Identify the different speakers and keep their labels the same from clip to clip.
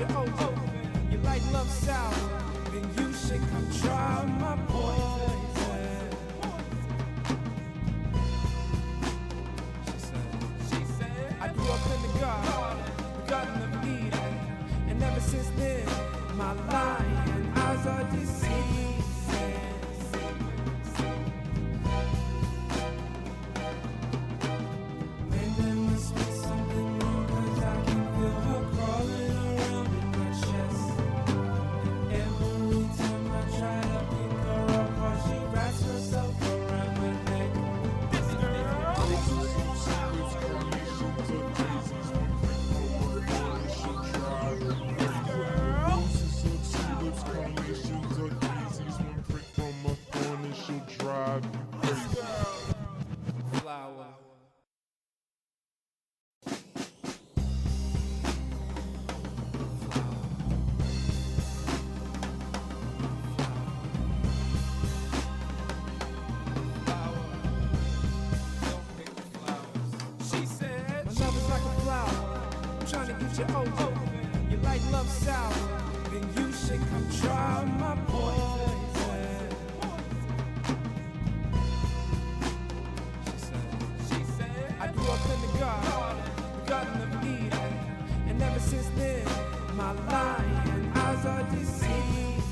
Speaker 1: you open. You like love sour, then you should come try my poison. She said, I grew up in the Garden of Eden, and ever since then, my lying eyes are deceiving. And there must be something wrong, 'cause I can feel her crawling around in my chest. Every time I try to pick her up, while she wraps herself around my neck. This girl. Flower. She said, my love is like a flower, I'm trying to get you open. You like love sour, then you should come try my poison. She said, I grew up in the Garden of Eden, and ever since then, my lying eyes are deceiving.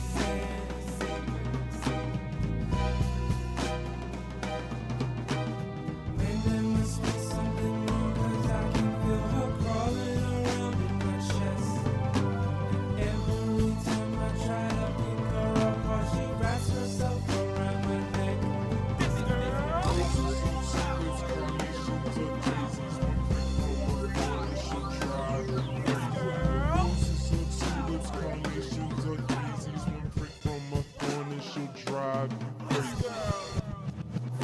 Speaker 1: And there must be something wrong, 'cause I can feel her crawling around in my chest. Every time I try to pick her up, while she wraps herself around my neck. This girl.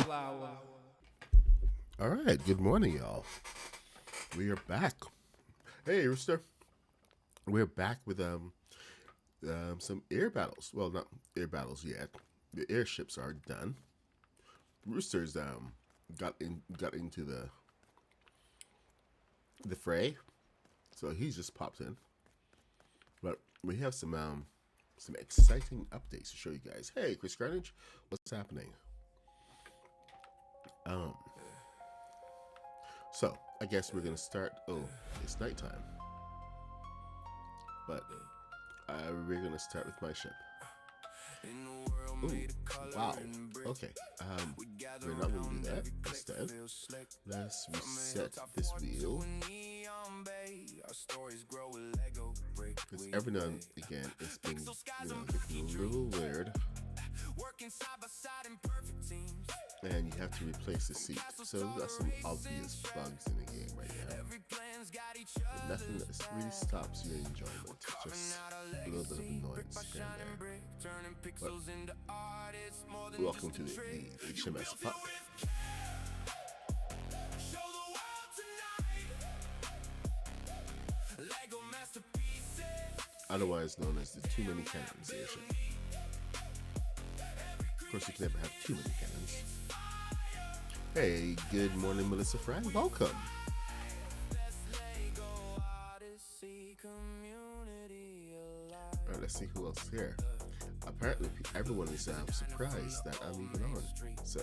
Speaker 1: Flower.
Speaker 2: All right, good morning, y'all. We are back. Hey, Rooster. We're back with some air battles. Well, not air battles yet. The airships are done. Rooster's got into the fray, so he just popped in. But we have some exciting updates to show you guys. Hey, Chris Carnage, what's happening? So I guess we're gonna start. Oh, it's nighttime, but we're gonna start with my ship. Ooh, wow. Okay. We're not gonna do that. Instead, let's reset this wheel. Because every now and again, it's been, getting a little weird. And you have to replace the seat. So we've got some obvious bugs in the game right now. But nothing that really stops your enjoyment. Just a little bit of annoyance here and there. But welcome to the HMS Puck. Otherwise known as the Too Many Cannons Airship. Of course, you can never have too many cannons. Hey, good morning, Melissa Fry. Welcome. Alright, let's see who else is here. Apparently, everyone is surprised that I'm even on. So,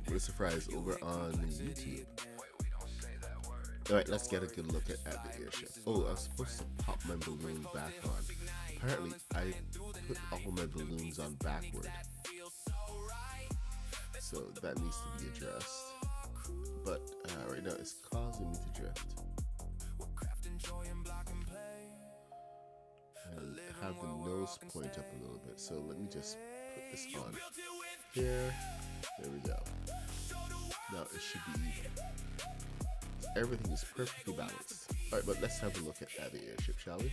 Speaker 2: Melissa Fry is over on YouTube. Alright, let's get a good look at the airship. Oh, I was supposed to pop my balloon back on. Apparently, I put all my balloons on backward. So that needs to be addressed. But right now, it's causing me to drift. And have the nose point up a little bit. So let me just put this on here. There we go. Now it should be even. Everything is perfectly balanced. Alright, but let's have a look at the airship, shall we?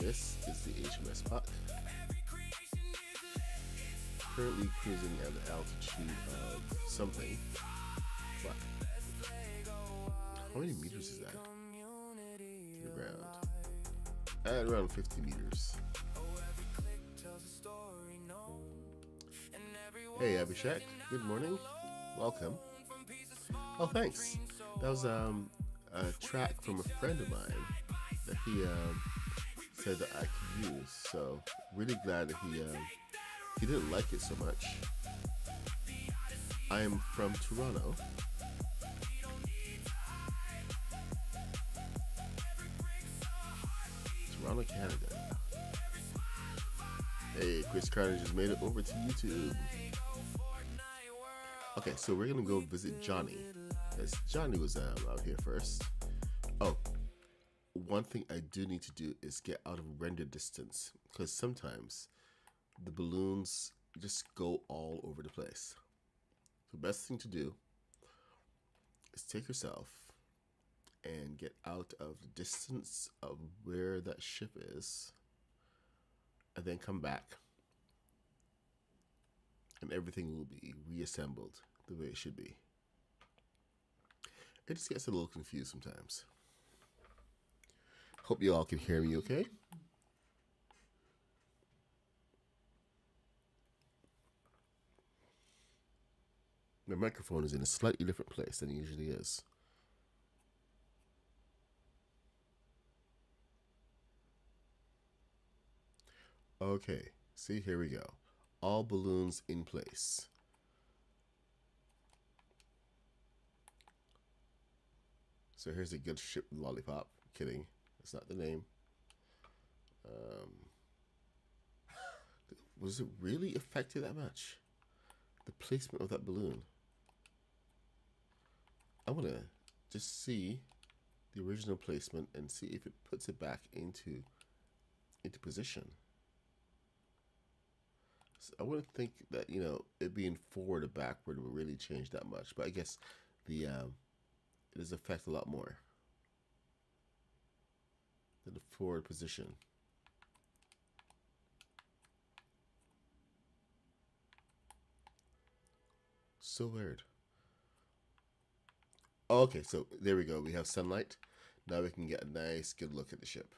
Speaker 2: This is the HMS Puck. Currently cruising at the altitude of something. But how many meters is that? To the ground. At around 50 meters. Hey Abhishek, good morning. Welcome. Oh, thanks. That was a track from a friend of mine that he said that I could use. So really glad that he didn't like it so much. I am from Toronto. Toronto, Canada. Hey, Chris Carter just made it over to YouTube. Okay, so we're gonna go visit Jonny. Yes, Jonny was out here first. Oh, one thing I do need to do is get out of render distance because sometimes the balloons just go all over the place. The best thing to do is take yourself and get out of the distance of where that ship is, and then come back, and everything will be reassembled the way it should be. It just gets a little confused sometimes. Hope you all can hear me okay. My microphone is in a slightly different place than it usually is. Okay, see, here we go. All balloons in place. So here's a good ship lollipop. Kidding, that's not the name. Was it really affected that much? The placement of that balloon. I want to just see the original placement and see if it puts it back into position. So I wouldn't think that, you know, it being forward or backward would really change that much, but I guess the it does affect a lot more than the forward position. So weird. Okay, so there we go. We have sunlight. Now we can get a nice, good look at the ship.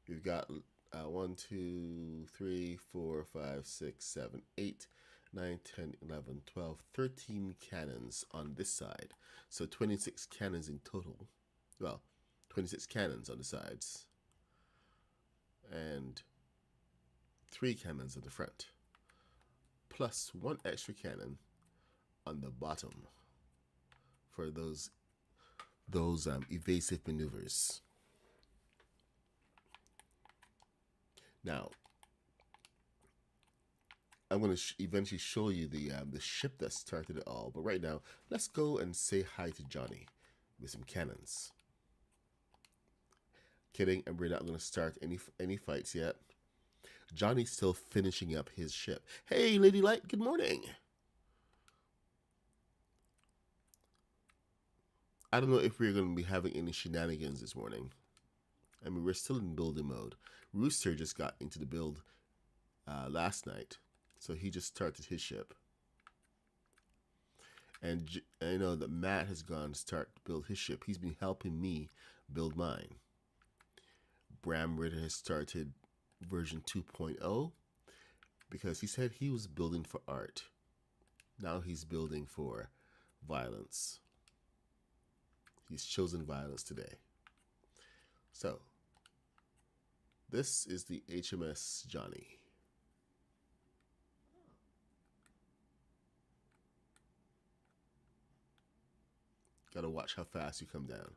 Speaker 2: We've got 1, 2, 3, 4, 5, 6, 7, 8, 9, 10, 11, 12, 13 cannons on this side. So 26 cannons in total. Well, 26 cannons on the sides. And 3 cannons at the front. Plus 1 extra cannon on the bottom for those evasive maneuvers. Now, I'm going to eventually show you the ship that started it all. But right now, let's go and say hi to Jonny with some cannons. Kidding, and we're not going to start any fights yet. Jonny's still finishing up his ship. Hey, Lady Light, good morning. I don't know if we're going to be having any shenanigans this morning. I mean, we're still in building mode. Rooster just got into the build last night, so he just started his ship. And I know that Matt has gone to start to build his ship. He's been helping me build mine. Bram Ritter has started version 2.0 because he said he was building for art. Now he's building for violence. He's chosen violence today. So, this is the HMS Jonny. Gotta watch how fast you come down.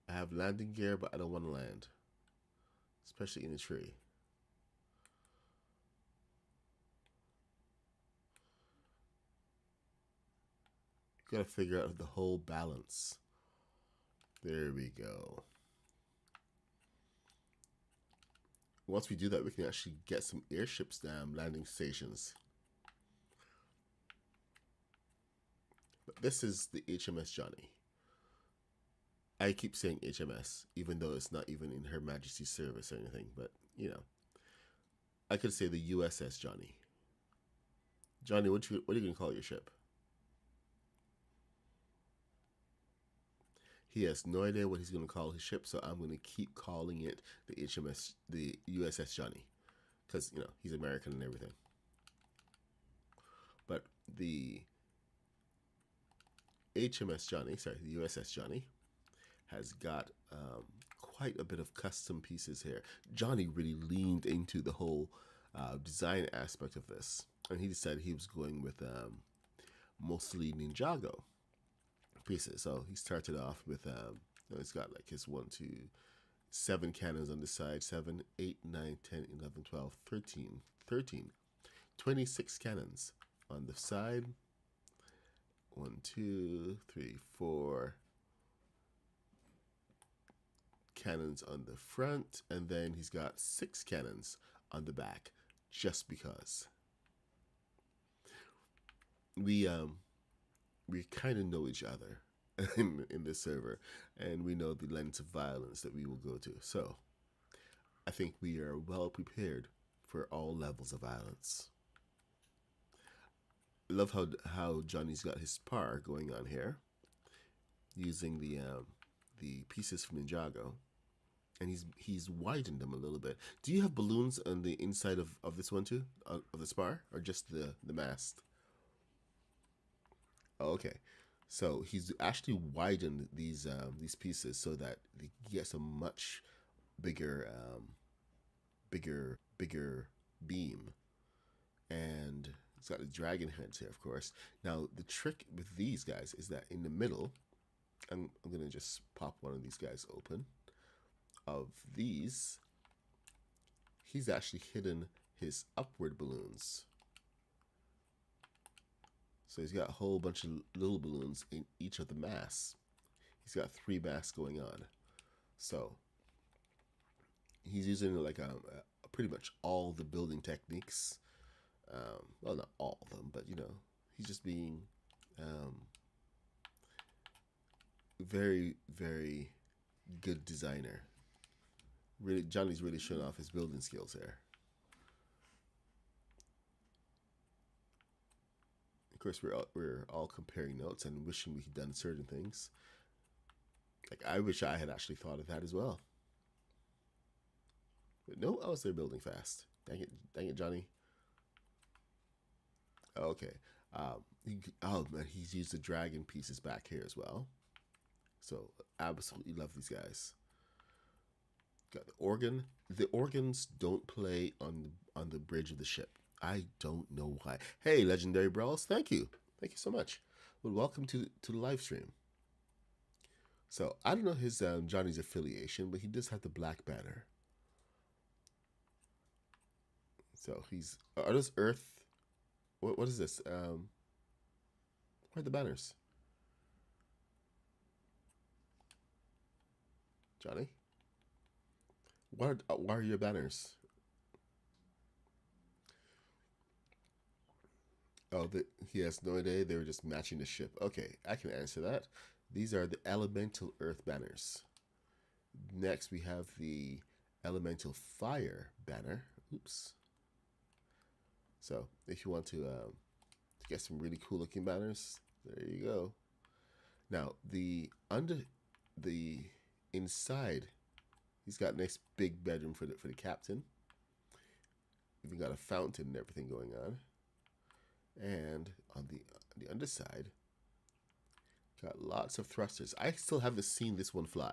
Speaker 2: I have landing gear, but I don't want to land, especially in a tree. Gotta figure out the whole balance. There we go. Once we do that, we can actually get some airships down, landing stations. But this is the HMS Jonny. I keep saying HMS, even though it's not even in Her Majesty's service or anything. But, you know, I could say the USS Jonny. Jonny, what are you going to call your ship? He has no idea what he's going to call his ship, so I'm going to keep calling it the USS Jonny, because he's American and everything. But the HMS Jonny, sorry, the USS Jonny, has got quite a bit of custom pieces here. Jonny really leaned into the whole design aspect of this, and he decided he was going with mostly Ninjago pieces. So he started off with he's got like his 1, 2, 7 cannons on the side, 7, 8, 9, 10, 11, 12, 13, 26 cannons on the side. 1, 2, 3, 4 cannons on the front, and then he's got 6 cannons on the back, just because. We kind of know each other in this server, and we know the lengths of violence that we will go to. So I think we are well prepared for all levels of violence. I love how Jonny's got his spar going on here, using the pieces from Ninjago, and he's widened them a little bit. Do you have balloons on the inside of this one too, of the spar, or just the mast? Oh, okay. So he's actually widened these pieces so that he gets a much bigger beam, and it's got the dragon heads here, of course. Now the trick with these guys is that in the middle, I'm gonna just pop one of these guys open. Of these, he's actually hidden his upward balloons. So he's got a whole bunch of little balloons in each of the masts. He's got 3 masts going on. So he's using like pretty much all the building techniques. Well, not all of them, but he's just being very, very good designer. Really, Jonny's really showing off his building skills here. Of course, we're all comparing notes and wishing we had done certain things. Like, I wish I had actually thought of that as well. But no, I was there building fast. Dang it, Jonny. Okay. Oh man, he's used the dragon pieces back here as well. So absolutely love these guys. Got the organ. The organs don't play on the bridge of the ship. I don't know why. Hey, Legendary Brawls, thank you so much. Well, welcome to the live stream. So I don't know his Jonny's affiliation, but he does have the black banner. So he's are those Earth? What is this? Where are the banners? Jonny? Why are your banners? Oh, he has no idea. They were just matching the ship. Okay, I can answer that. These are the Elemental Earth banners. Next, we have the Elemental Fire banner. Oops. So, if you want to get some really cool looking banners, there you go. Now, the inside, he's got a nice big bedroom for the captain. Even got a fountain and everything going on. And on the underside, got lots of thrusters. I still haven't seen this one fly.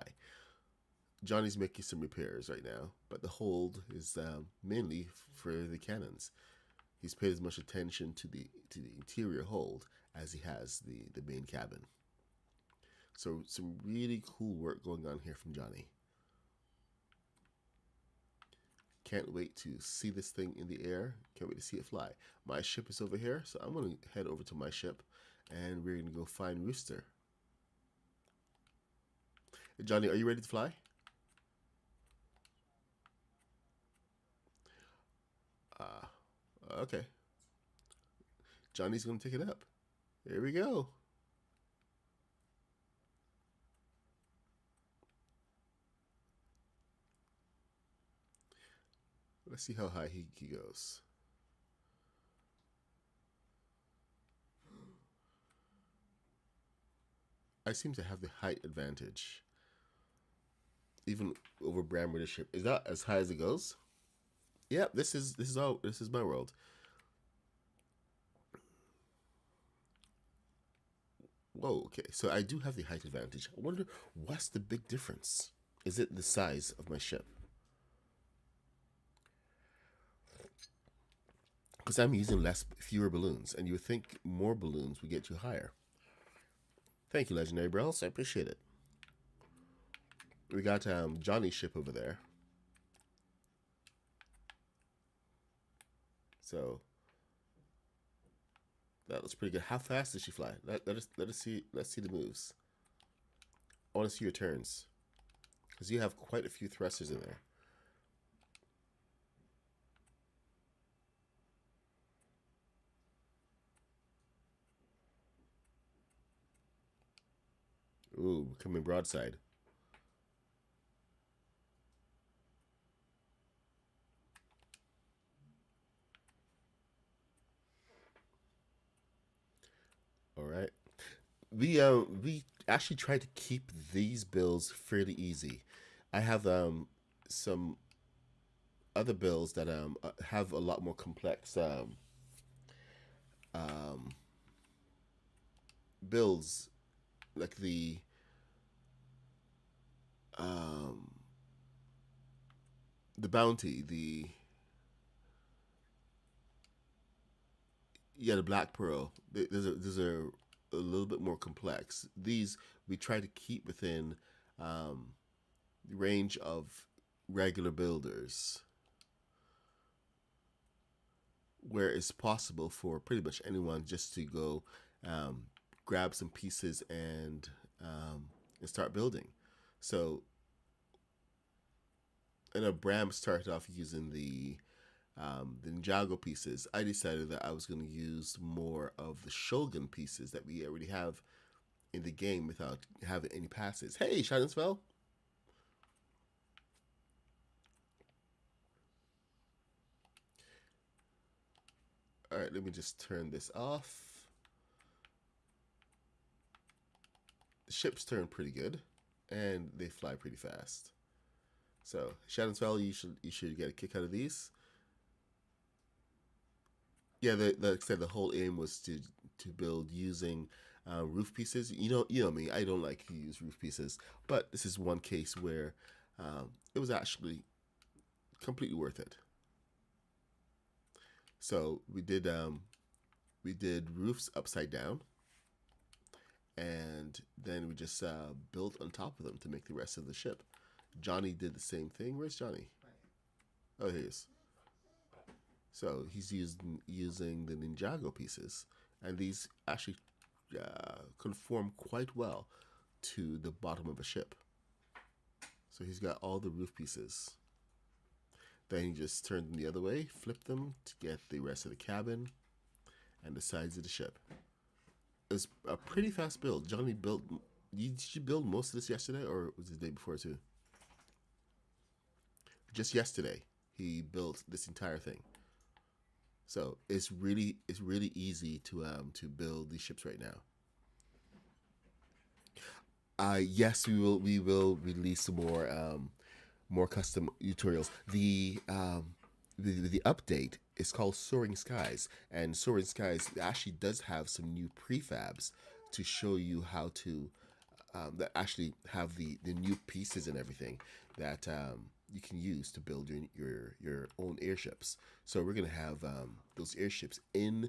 Speaker 2: Jonny's making some repairs right now, but the hold is mainly for the cannons. He's paid as much attention to the interior hold as he has the main cabin. So some really cool work going on here from Jonny. Can't wait to see this thing in the air. Can't wait to see it fly. My ship is over here, so I'm going to head over to my ship, and we're going to go find Rooster. Jonny, are you ready to fly? Okay. Jonny's going to take it up. Here we go. Let's see how high he goes. I seem to have the height advantage, even over Bram Ritter ship. Is that as high as it goes? Yep, this is my world. Whoa, okay. So I do have the height advantage. I wonder what's the big difference? Is it the size of my ship? Because I'm using fewer balloons, and you would think more balloons would get you higher. Thank you, Legendary Brills. I appreciate it. We got Jonny's ship over there. So that looks pretty good. How fast does she fly? Let us see. Let's see the moves. I want to see your turns, because you have quite a few thrusters in there. Ooh, coming broadside. All right. We actually try to keep these builds fairly easy. I have some other builds that have a lot more complex um builds, like um the bounty, the black pearl. Those are a little bit more complex. These we try to keep within the range of regular builders, where it's possible for pretty much anyone just to go um, grab some pieces and start building. So I know Bram started off using the Ninjago pieces. I decided that I was going to use more of the Shogun pieces that we already have in the game without having any passes. Hey, Shining Spell. All right, let me just turn this off. The ships turn pretty good, and they fly pretty fast. So Shadow's Valley, you should get a kick out of these. Yeah, like I said, the whole aim was to build using roof pieces. You know me. I don't like to use roof pieces, but this is one case where it was actually completely worth it. So we did roofs upside down, and then we just built on top of them to make the rest of the ship. Jonny did the same thing. Where's Jonny? Oh, here he is. So he's using the Ninjago pieces, and these actually conform quite well to the bottom of a ship. So he's got all the roof pieces. Then he just turned them the other way, flipped them to get the rest of the cabin and the sides of the ship. It's a pretty fast build. Jonny built. Did you build most of this yesterday, or was it the day before too? Just yesterday, he built this entire thing. So it's really easy to build these ships right now. Yes, we will release some more custom tutorials. The update is called Soaring Skies, and Soaring Skies actually does have some new prefabs to show you how to that actually have the new pieces and everything that you can use to build your own airships. So we're gonna have those airships in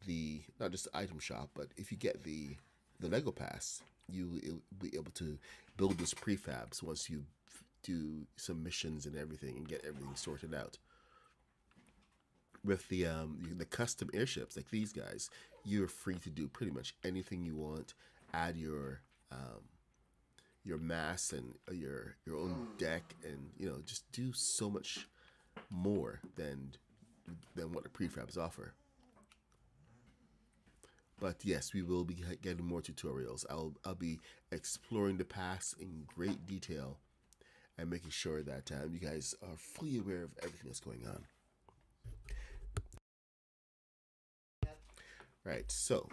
Speaker 2: the not just the item shop, but if you get the Lego Pass, you will be able to build those prefabs once you do some missions and everything and get everything sorted out. With the custom airships like these guys, you're free to do pretty much anything you want. Add your mass and your own deck, and just do so much more than what the prefabs offer. But yes, we will be getting more tutorials. I'll be exploring the past in great detail and making sure that you guys are fully aware of everything that's going on. Right. So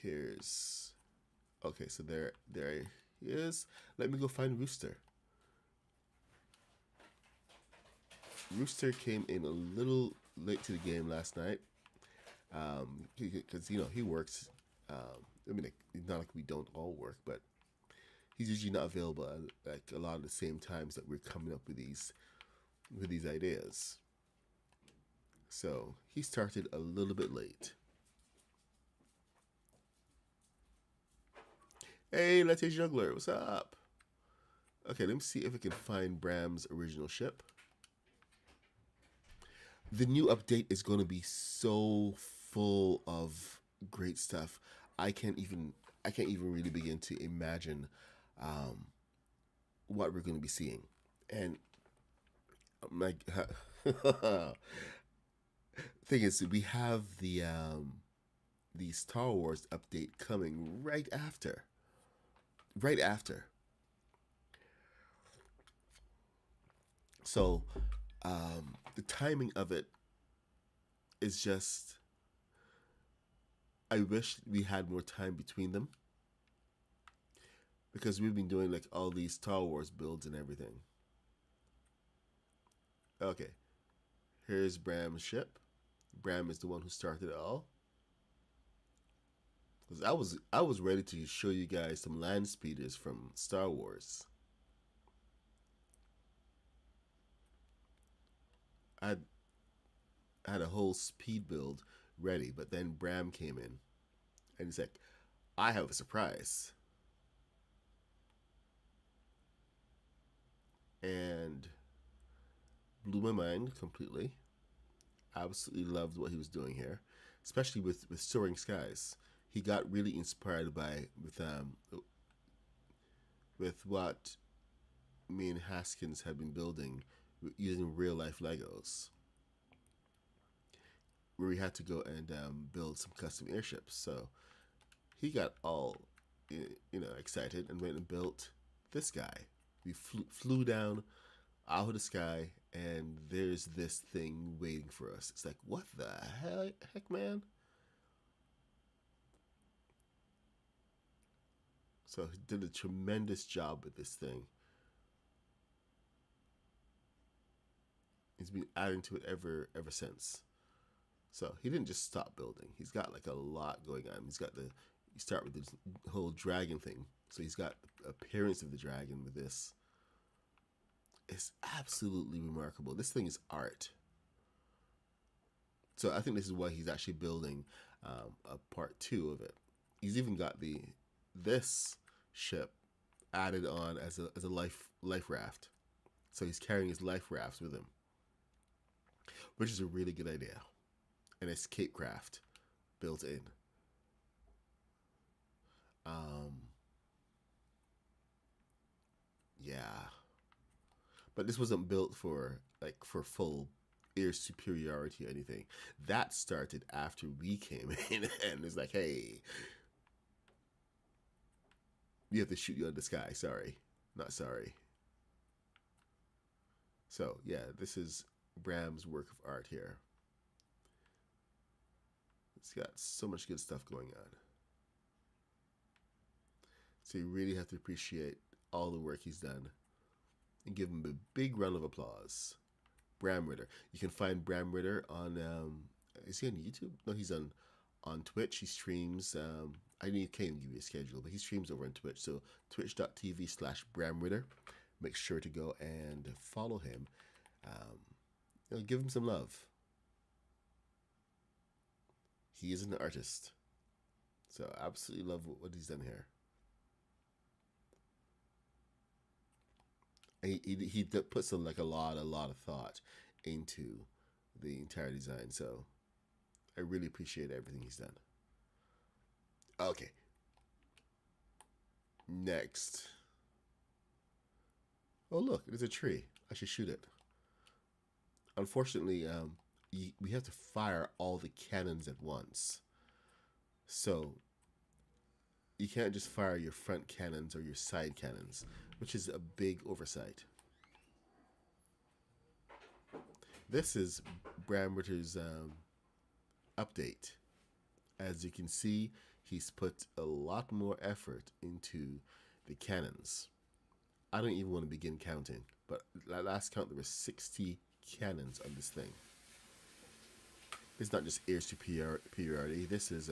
Speaker 2: here's okay. So there he is. Let me go find Rooster. Rooster came in a little late to the game last night because he works. I mean, it's not like we don't all work, but he's usually not available at like a lot of the same times that we're coming up with these ideas. So he started a little bit late. Hey, Let's Juggler, what's up? Okay, let me see if I can find Bram's original ship. The new update is going to be so full of great stuff. I can't even really begin to imagine um, what we're going to be seeing. And my thing is, we have the Star Wars update coming right after. Right after. So the timing of it is just. I wish we had more time between them because we've been doing like all these Star Wars builds and everything. Okay, here's Bram's ship. Bram is the one who started it all. Because I was ready to show you guys some land speeders from Star Wars. I had a whole speed build ready, but then Bram came in and he's like, I have a surprise. And blew my mind completely. Absolutely loved what he was doing here, especially with Soaring Skies. He got really inspired by with what me and Haskins had been building using real life Legos, where we had to go and build some custom airships. So he got all excited and went and built this guy. We flew down out of the sky, and there's this thing waiting for us. It's like, what the heck, man? So he did a tremendous job with this thing. He's been adding to it ever since. So he didn't just stop building. He's got like a lot going on. You start with this whole dragon thing. So he's got the appearance of the dragon with this. It's absolutely remarkable. This thing is art. So I think this is why he's actually building a part 2 of it. He's even got this ship added on as a life raft. So he's carrying his life rafts with him, which is a really good idea. An escape craft built in. Yeah, but this wasn't built for full air superiority or anything. That started after we came in, and it's like, hey, you have to shoot you out of the sky. Sorry, not sorry. So yeah, this is Bram's work of art here. It's got so much good stuff going on. So you really have to appreciate all the work he's done and give him a big round of applause. Bram Ritter. You can find Bram Ritter on. Is he on YouTube? No, he's on Twitch. He streams. I can't give you a schedule, but he streams over on Twitch. So twitch.tv/Bram Ritter. Make sure to go and follow him. Give him some love. He is an artist. So I absolutely love what he's done here. He puts a lot of thought into the entire design. So I really appreciate everything he's done. Okay. Next. Oh look, there's a tree. I should shoot it. Unfortunately, we have to fire all the cannons at once. So you can't just fire your front cannons or your side cannons, which is a big oversight. This is Bram Ritter's update. As you can see, he's put a lot more effort into the cannons. I don't even want to begin counting, but at last count there were 60 cannons on this thing. It's not just air superiority. This is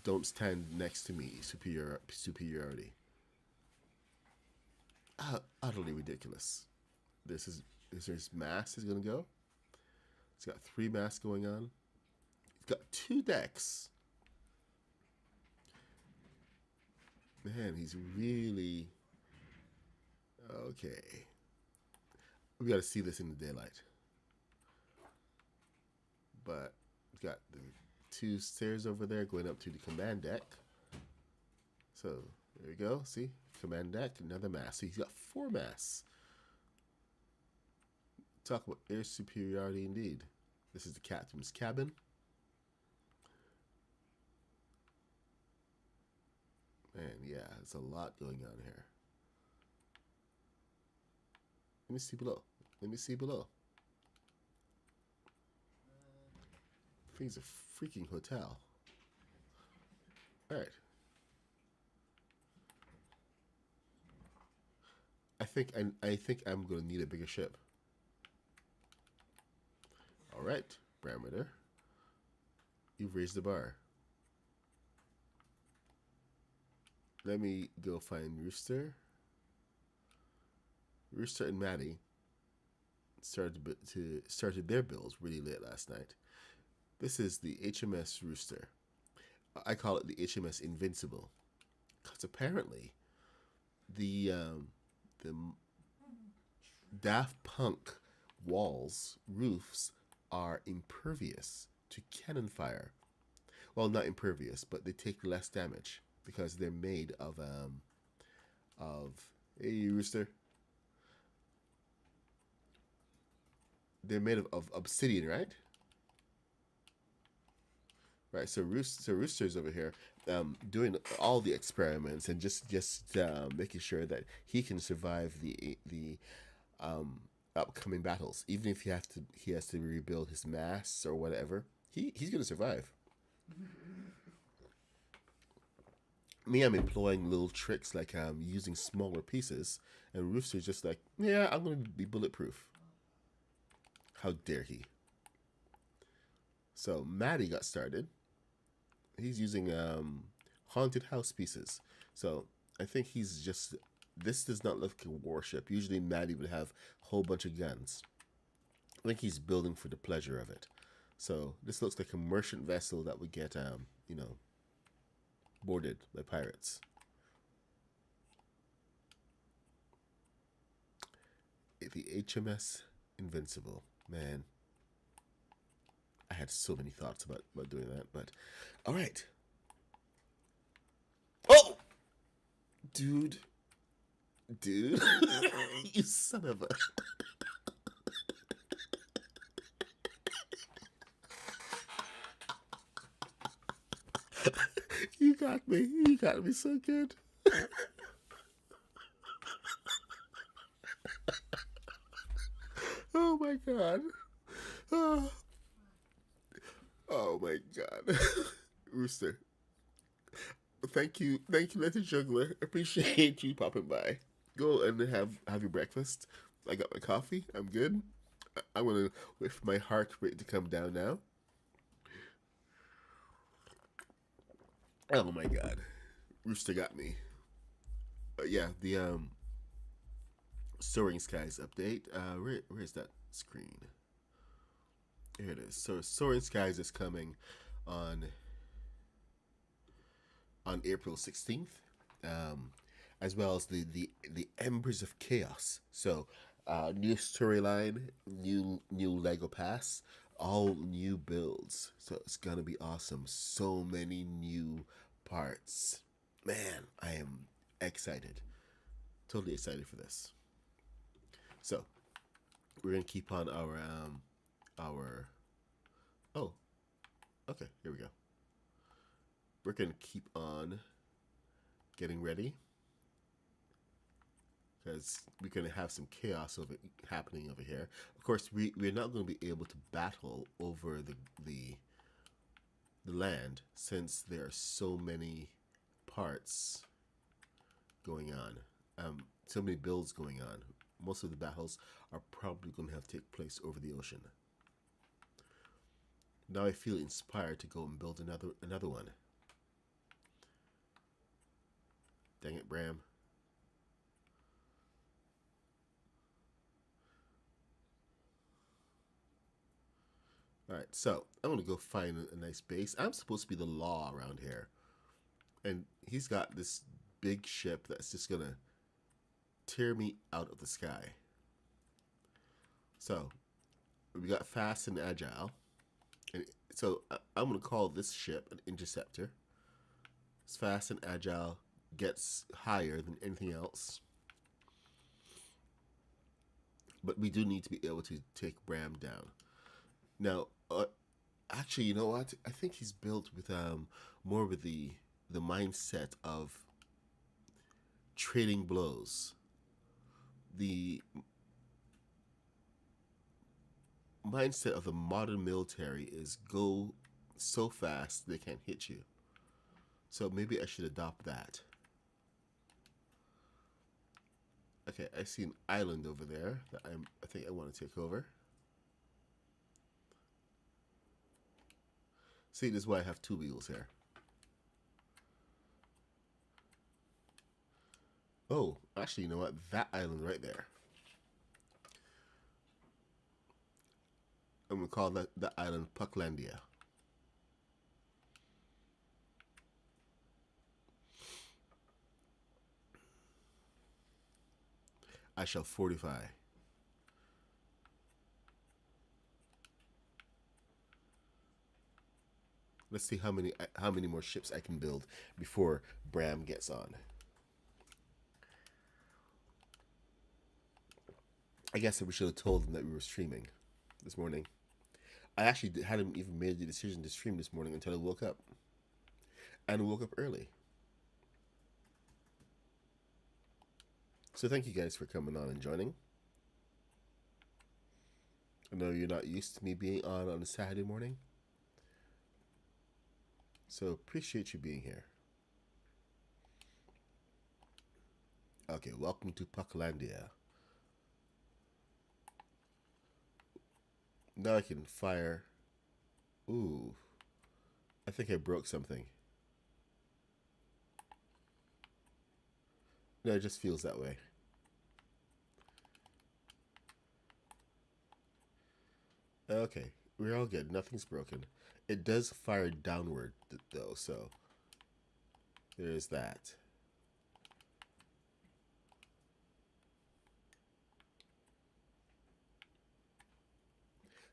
Speaker 2: don't stand next to me superiority. Utterly ridiculous. This mass is gonna go. It's got 3 masks going on. It's got 2 decks. Man, he's really okay. We got to see this in the daylight. But it's got the 2 stairs over there going up to the command deck. So there you go. See, command deck, another mass. So he's got 4 masks. Talk about air superiority indeed. This is the captain's cabin. Man, yeah, there's a lot going on here. Let me see below. Let me see below. I think it's a freaking hotel. All right. I think I'm gonna need a bigger ship. All right, Bramritter. You've raised the bar. Let me go find Rooster. Rooster and Maddie started their builds really late last night. This is the HMS Rooster. I call it the HMS Invincible, because apparently the Daft Punk roofs are impervious to cannon fire. Well, not impervious, but they take less damage because they're made of hey, Rooster. They're made of obsidian, right? Right. So Rooster's over here doing all the experiments and just making sure that he can survive the upcoming battles, even if he has to rebuild his masts or whatever. He's gonna survive. Me, I'm employing little tricks like using smaller pieces, and Rooster's just like, yeah, I'm gonna be bulletproof. How dare he? So Maddie got started. He's using haunted house pieces. So I think he's just, this does not look like a warship. Usually Maddie would have a whole bunch of guns. I think he's building for the pleasure of it. So this looks like a merchant vessel that would get boarded by pirates. The HMS Invincible. Man, I had so many thoughts about doing that, but all right. Oh, dude, you son of a. You got me. You got me so good. Oh my god. Oh my god. Rooster. Thank you, Little Juggler. Appreciate you popping by. Go and have your breakfast. I got my coffee. I'm good. I'm gonna wait for my heart rate to come down now. Oh my god. Rooster got me. Yeah, the Soaring Skies update. Where's that screen? Here it is. So Soaring Skies is coming on April 16th, as well as the Embers of Chaos. So new storyline, new Lego pass, all new builds. So it's gonna be awesome. So many new parts. Man, I am excited. Totally excited for this. So we're gonna keep on our oh, okay, here we go. We're gonna keep on getting ready because we're gonna have some chaos happening over here. Of course, we're not gonna be able to battle over the land since there are so many parts going on, so many builds going on. most of the battles are probably going to have to take place over the ocean. Now I feel inspired to go and build another one. Dang it, Bram. Alright, so I'm going to go find a nice base. I'm supposed to be the law around here. And he's got this big ship that's just going to tear me out of the sky. So, we got fast and agile. And so, I'm going to call this ship an interceptor. It's fast and agile, gets higher than anything else. But we do need to be able to take Bram down. Now, actually, you know what? I think he's built with more with the mindset of trading blows. The mindset of the modern military is go so fast they can't hit you. So maybe I should adopt that. Okay, I see an island over there that I think I want to take over. See, this is why I have two wheels here. Oh, actually, you know what? That island right there. I'm going to call that island Pucklandia. I shall fortify. Let's see how many more ships I can build before Bram gets on. I guess we should have told them that we were streaming this morning. I actually hadn't even made the decision to stream this morning until I woke up. And I woke up early. So thank you guys for coming on and joining. I know you're not used to me being on a Saturday morning. So appreciate you being here. Okay, welcome to Pucklandia. Now I can fire. Ooh. I think I broke something. No, it just feels that way. Okay, we're all good. Nothing's broken. It does fire downward, though, so there is that.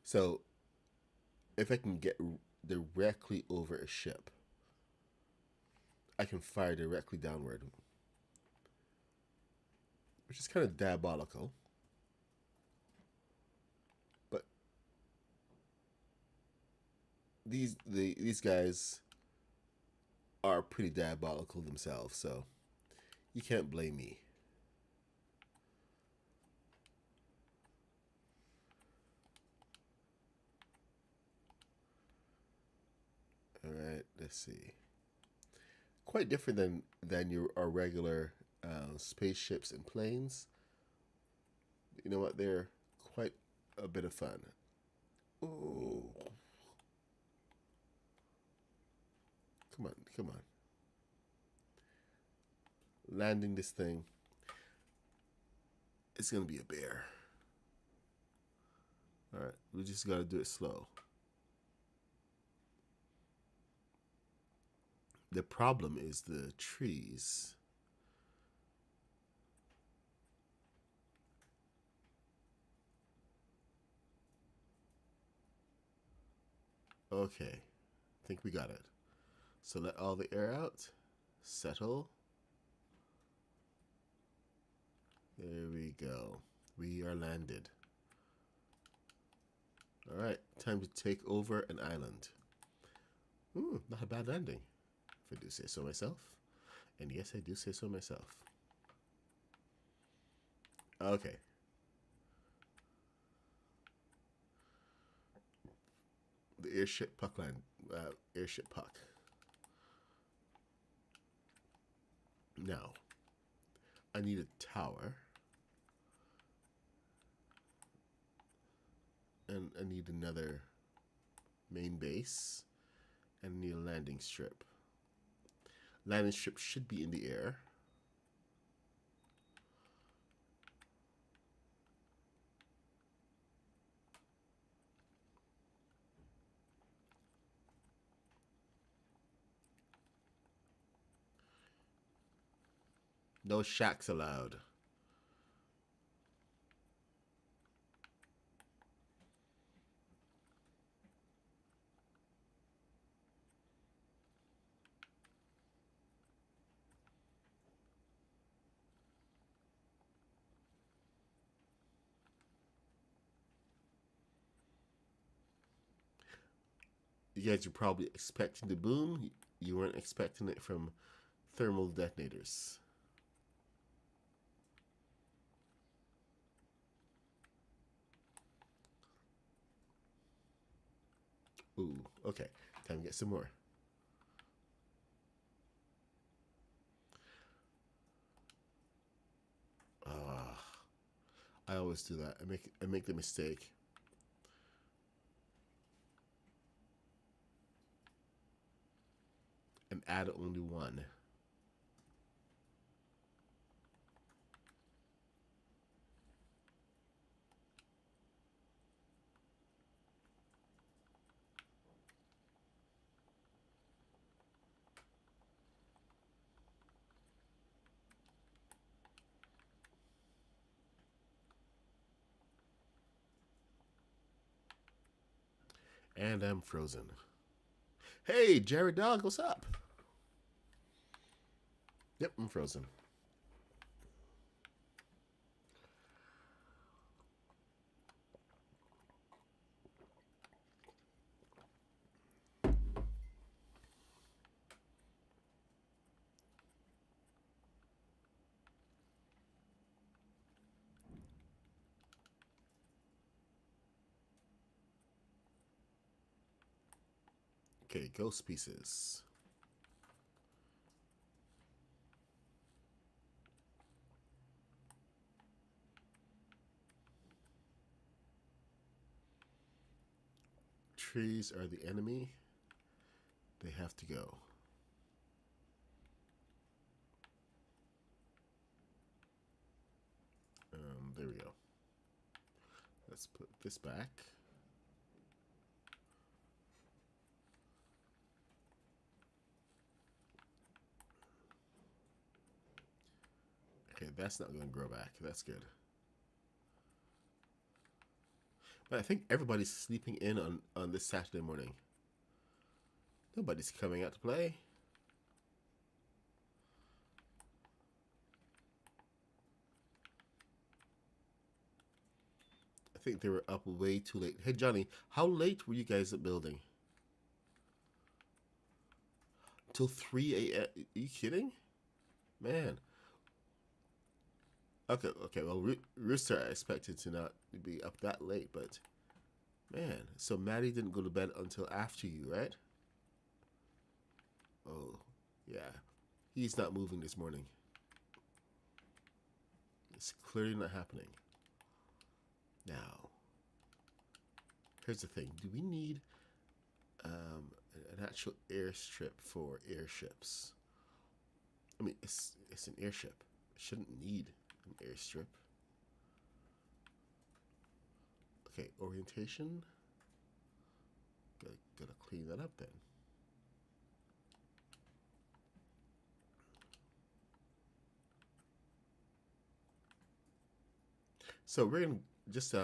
Speaker 2: So, if I can get directly over a ship, I can fire directly downward, which is kind of diabolical. But these guys are pretty diabolical themselves, so you can't blame me. All right, let's see. Quite different than our regular spaceships and planes. You know what? They're quite a bit of fun. Ooh. Come on, come on. Landing this thing. It's going to be a bear. All right, we just got to do it slow. The problem is the trees. Okay, I think we got it. So let all the air out. Settle. There we go. We are landed. All right, time to take over an island. Ooh, not a bad landing, if I do say so myself. And yes, I do say so myself. Okay. The airship airship puck. Now, I need a tower. And I need another main base. And I need a landing strip. Landing strip should be in the air. No shacks allowed. You guys are probably expecting the boom. You weren't expecting it from thermal detonators. Ooh, okay. Time to get some more. I always do that. I make the mistake. And add only one. And I'm frozen. Hey, Jared Dog, what's up? Yep, I'm frozen. Okay, ghost pieces. Trees are the enemy. They have to go. There we go. Let's put this back. Okay, that's not going to grow back. That's good. But I think everybody's sleeping in on this Saturday morning. Nobody's coming out to play. I think they were up way too late. Hey, Johnny, how late were you guys at building? Till 3 a.m.? Are you kidding? Man. Okay. Well, Rooster, I expected to not be up that late, but man. So Maddie didn't go to bed until after you, right? Oh, yeah. He's not moving this morning. It's clearly not happening. Now, here's the thing. Do we need an actual airstrip for airships? I mean, it's an airship. It shouldn't need an airstrip. Okay, orientation. Gotta clean that up then. So we're gonna just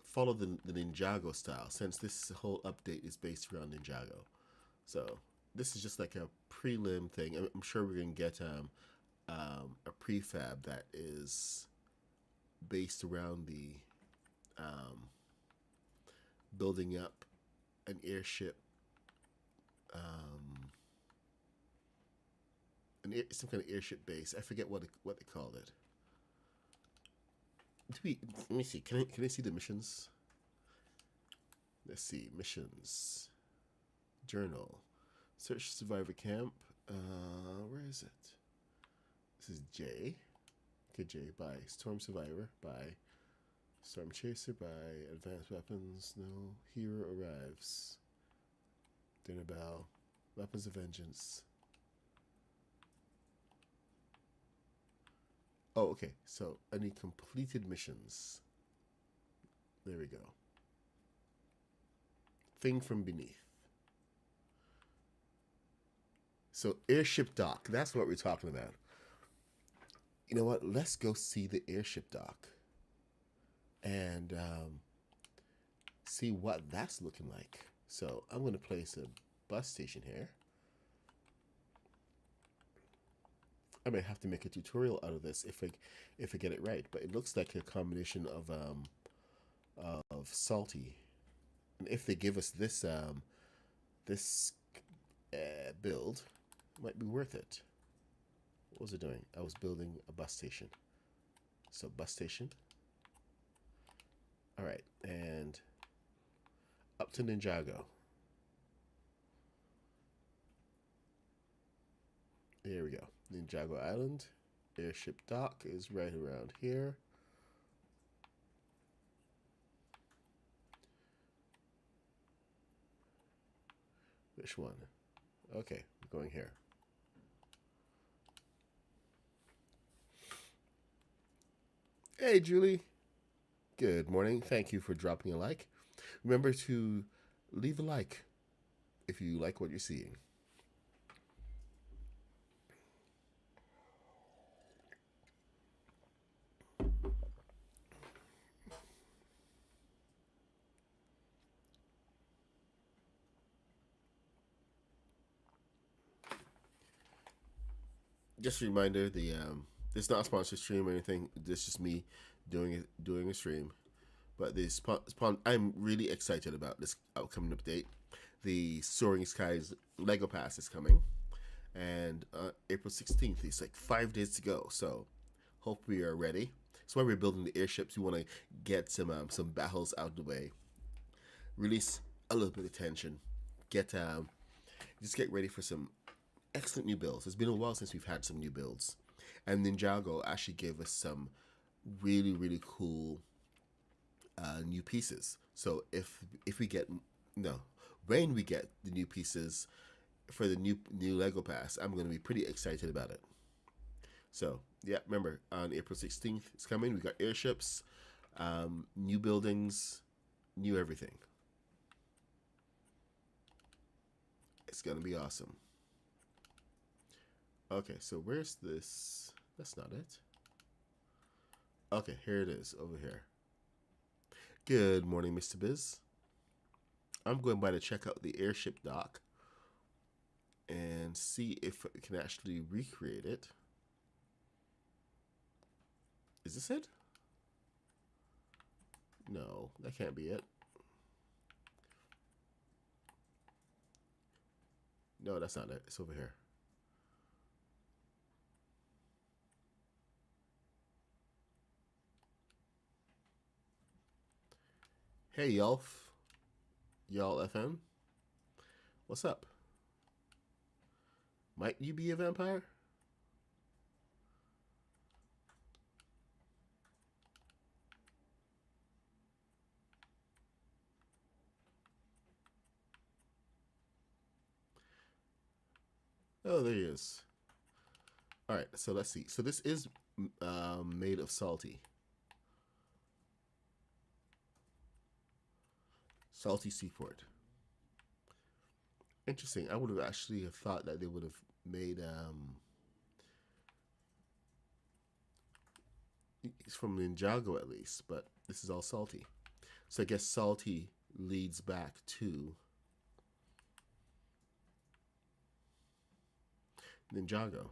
Speaker 2: follow the Ninjago style, since this whole update is based around Ninjago. So this is just like a prelim thing. I'm sure we're gonna get a prefab that is based around the building up an airship, some kind of airship base. I forget what they called it. Let me see. Can I see the missions? Let's see, missions, journal, search survivor camp. Where is it? This is J. Okay, J. By Storm Survivor. By Storm Chaser by Advanced Weapons. No hero arrives. Dinner Bell. Weapons of Vengeance. Oh, okay. So, any completed missions? There we go. Thing from Beneath. So, Airship Dock. That's what we're talking about. You know what? Let's go see the Airship Dock. And see what that's looking like. So, I'm going to place a bus station here. I may have to make a tutorial out of this if I get it right, but it looks like a combination of salty. And if they give us this build, it might be worth it. What was it doing? I was building a bus station. So bus station. All right, and up to Ninjago. There we go. Ninjago Island. Airship Dock is right around here. Which one? Okay, we're going here. Hey, Julie. Good morning. Thank you for dropping a like. Remember to leave a like if you like what you're seeing. Just a reminder, it's not a sponsored stream or anything. This is just me doing a stream. But I'm really excited about this upcoming update. The Soaring Skies Lego Pass is coming, and April 16th. It's like 5 days to go. So hope we are ready. That's why we're building the airships. We want to get some battles out of the way, release a little bit of tension, just get ready for some excellent new builds. It's been a while since we've had some new builds, and Ninjago actually gave us some really cool new pieces. So if we get when we get the new pieces for the new Lego Pass, I'm going to be pretty excited about it. So yeah, remember on April 16th it's coming. We got airships, new buildings, new everything. It's going to be awesome. Okay, so where's this? That's not it. Okay, here it is over here. Good morning, Mr. Biz. I'm going by to check out the airship dock and see if I can actually recreate it. Is this it? No, that can't be it. No, that's not it. It's over here. Hey, y'all FM. What's up? Might you be a vampire? Oh, there he is. All right, so let's see. So this is made of salty seaport. Interesting. I would have actually thought that they would have made it's from Ninjago at least, but this is all salty. So I guess salty leads back to Ninjago.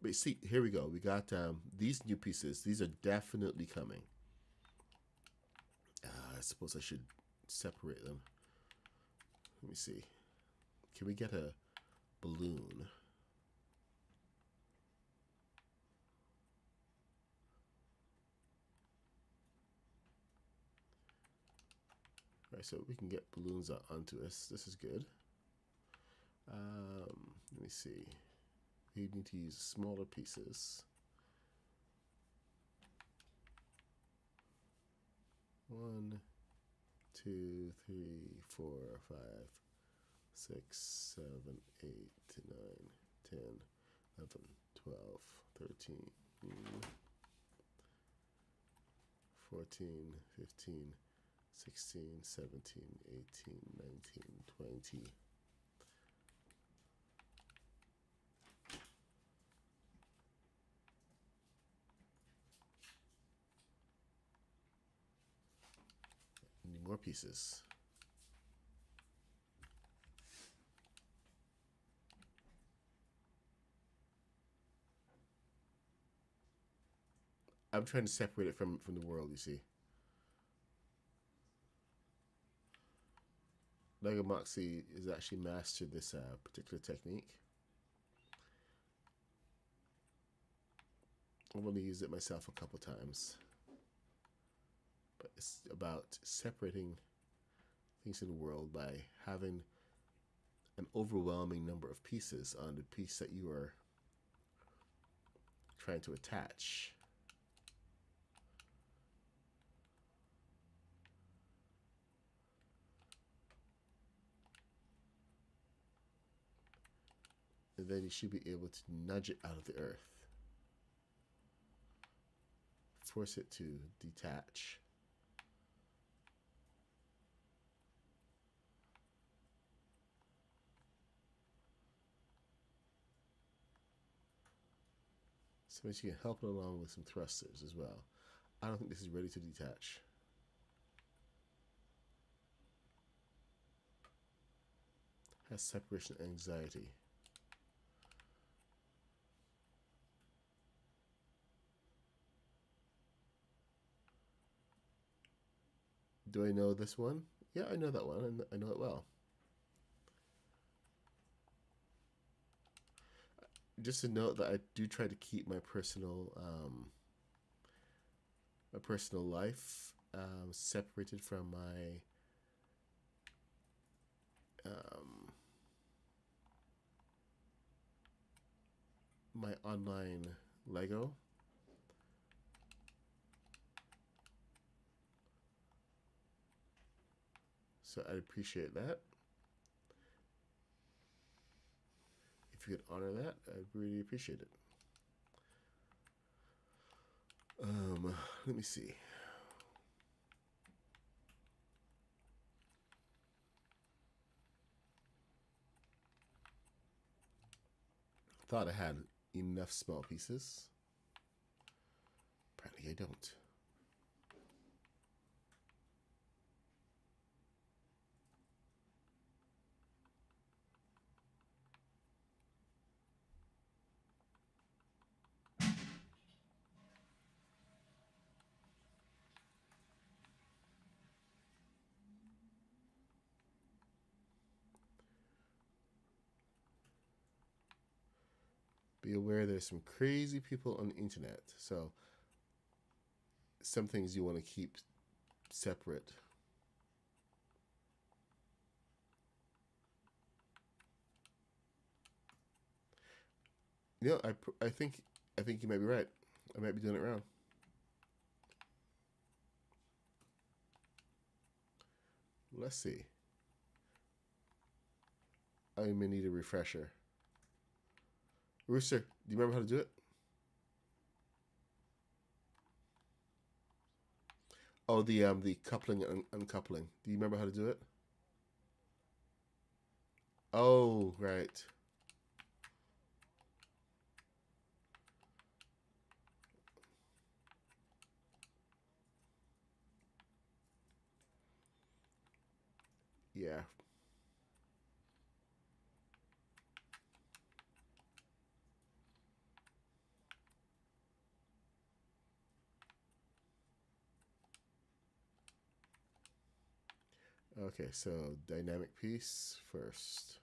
Speaker 2: But see, here we go. We got these new pieces. These are definitely coming. I suppose I should separate them. Let me see. Can we get a balloon? All right, so we can get balloons onto us. This is good. Let me see. We need to use smaller pieces. 1, 2, 3, 4, 5, 6, 7, 8, 9, 10, 11, 12, 13, 14, 15, 16, 17, 18, 19, 20. Need more pieces. I'm trying to separate it from the world, you see. Lego Moxie has actually mastered this particular technique. I've only used it myself a couple times. But it's about separating things in the world by having an overwhelming number of pieces on the piece that you are trying to attach. And then you should be able to nudge it out of the earth. Force it to detach. Sometimes you can help it along with some thrusters as well. I don't think this is ready to detach. Has separation anxiety. Do I know this one? Yeah, I know that one, and I know it well. Just to note that I do try to keep my personal life separated from my online Lego. So I'd appreciate that. If you could honor that, I'd really appreciate it. Let me see. Thought I had enough small pieces. Apparently I don't. Be aware there's some crazy people on the internet. So some things you want to keep separate. You know, I think you might be right. I might be doing it wrong. Let's see. I may need a refresher. Rooster, do you remember how to do it? Oh, the coupling and uncoupling. Do you remember how to do it? Oh, right. Yeah. Okay, so dynamic piece first.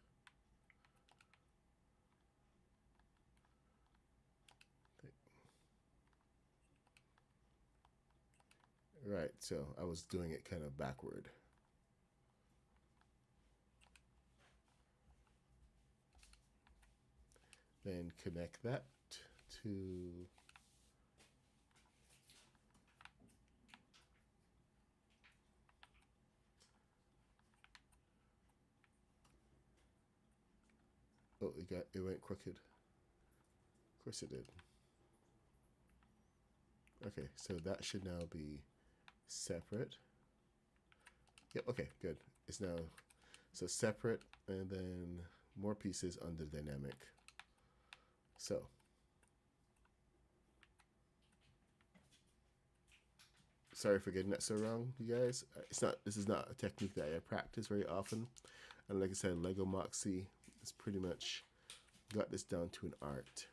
Speaker 2: Right, so I was doing it kind of backward. Then connect that to Oh, it went crooked. Of course it did. Okay, so that should now be separate. Yep, okay, good. It's now so separate, and then more pieces under dynamic. So sorry for getting that so wrong, you guys. This is not a technique that I practice very often. And like I said, Lego Moxie is pretty much got this down to an art.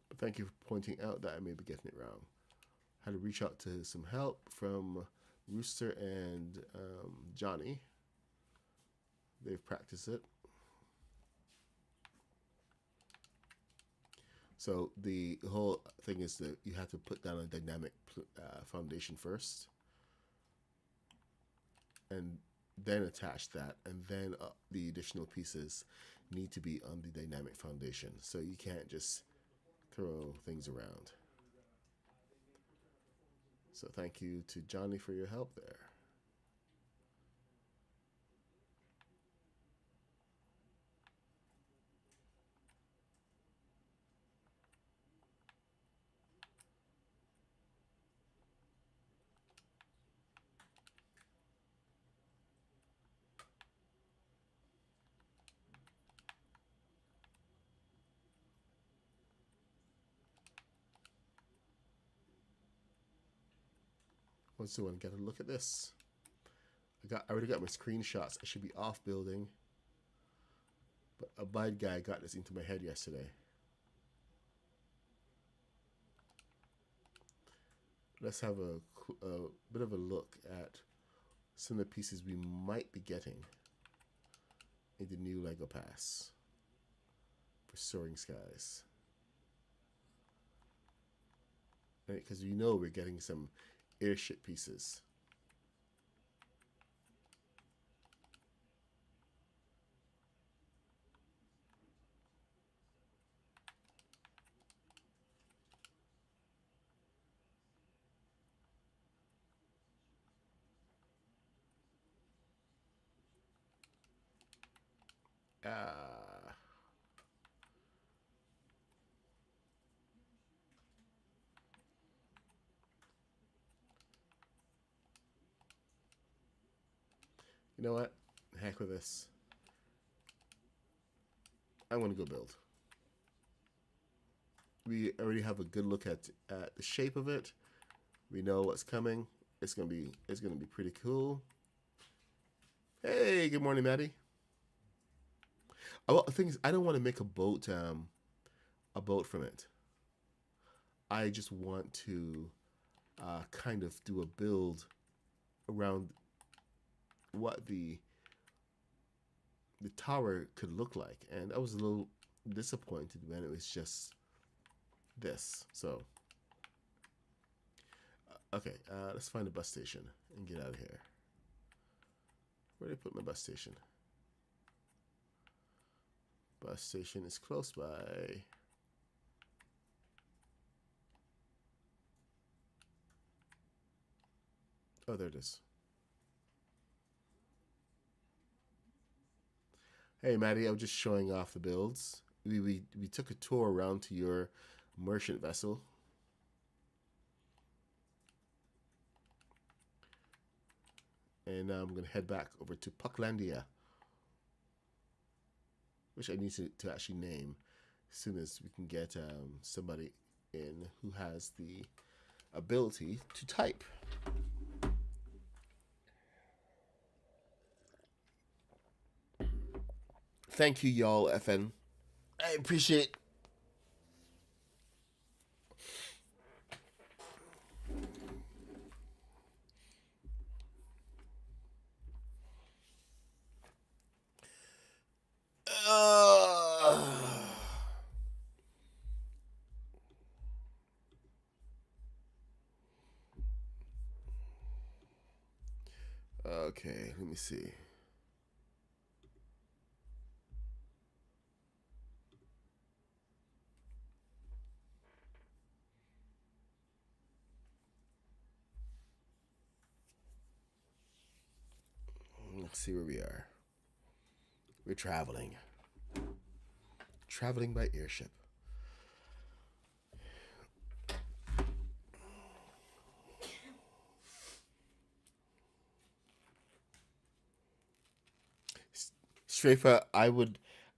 Speaker 2: But thank you for pointing out that I may be getting it wrong. I had to reach out to some help from Rooster and Jonny. They've practiced it. So the whole thing is that you have to put down a dynamic foundation first, and then attach that, and then the additional pieces need to be on the dynamic foundation. So you can't just throw things around. So thank you to Jonny for your help there. What's the one? Get a look at this. I already got my screenshots. I should be off building, but a bad guy got this into my head yesterday. Let's have a bit of a look at some of the pieces we might be getting in the new Lego Pass for Soaring Skies. Right, because you know we're getting some airship pieces. Ah. You know what? Heck with this. I'm going to go build. We already have a good look at the shape of it. We know what's coming. It's gonna be pretty cool. Hey, good morning, Maddie. Well, the thing is, I don't want to make a boat from it. I just want to kind of do a build around what the tower could look like, and I was a little disappointed when it was just this. So okay, let's find a bus station and get out of here. Where did I put my bus station? Bus station is close by. Oh, there it is. Hey, Maddie, I was just showing off the builds. We took a tour around to your merchant vessel. And now I'm going to head back over to Pucklandia, which I need to actually name as soon as we can get somebody in who has the ability to type. Thank you, y'all, FN. I appreciate it. Okay, let me see. See where we are. We're traveling. Traveling by airship. Strafa,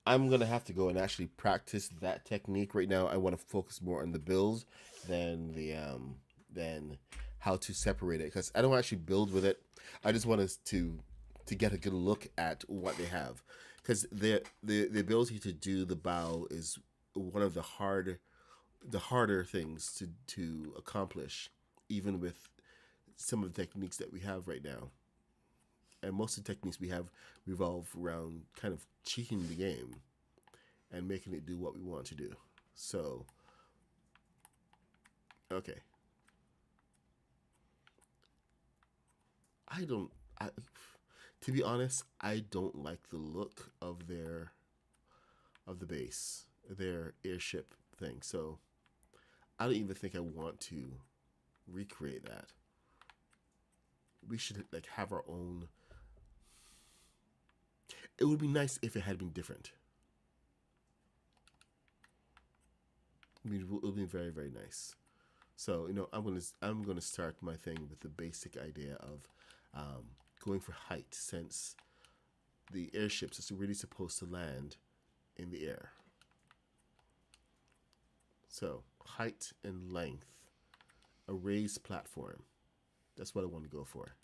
Speaker 2: I'm gonna have to go and actually practice that technique right now. I want to focus more on the build than how to separate it because I don't actually build with it. I just want us to get a good look at what they have because the ability to do the bow is one of the harder things to accomplish, even with some of the techniques that we have right now. And most of the techniques we have revolve around kind of cheating the game and making it do what we want to do. So, okay. I don't. I, to be honest, I don't like the look of the base, their airship thing. So, I don't even think I want to recreate that. We should like have our own. It would be nice if it had been different. I mean, it would be very, very nice. So I'm gonna start my thing with the basic idea of going for height, since the airships is really supposed to land in the air. So height and length, a raised platform. That's what I want to go for.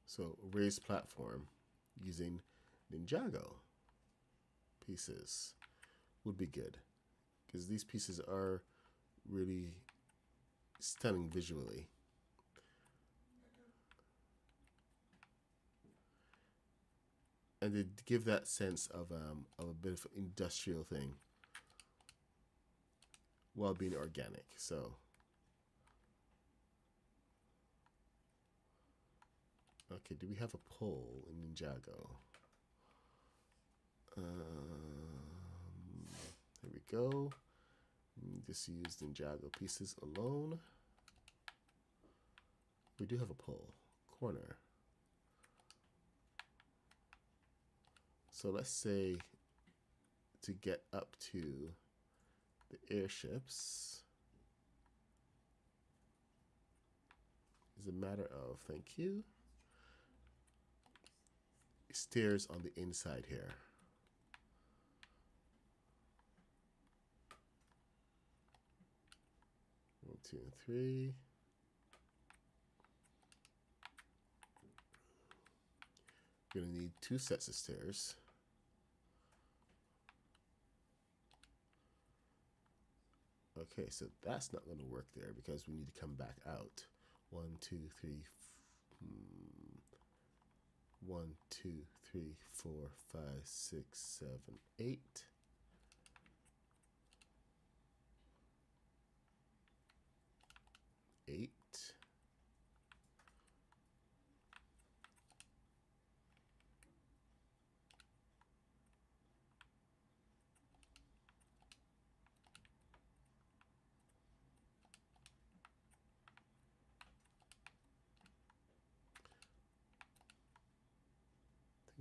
Speaker 2: So raised platform using Ninjago pieces would be good because these pieces are really stunning visually. And they give that sense of a bit of industrial thing while being organic. So okay, do we have a pole in Ninjago? There we go. Just use Ninjago pieces alone. We do have a pole corner. So let's say to get up to the airships is a matter of, thank you, stairs on the inside here. One, two, and three. We're gonna need 2 sets of stairs. Okay, so that's not gonna work there because we need to come back out. 1, 2, 3. 1, 2, 3, 4, 5, 6, 7, 8. 8.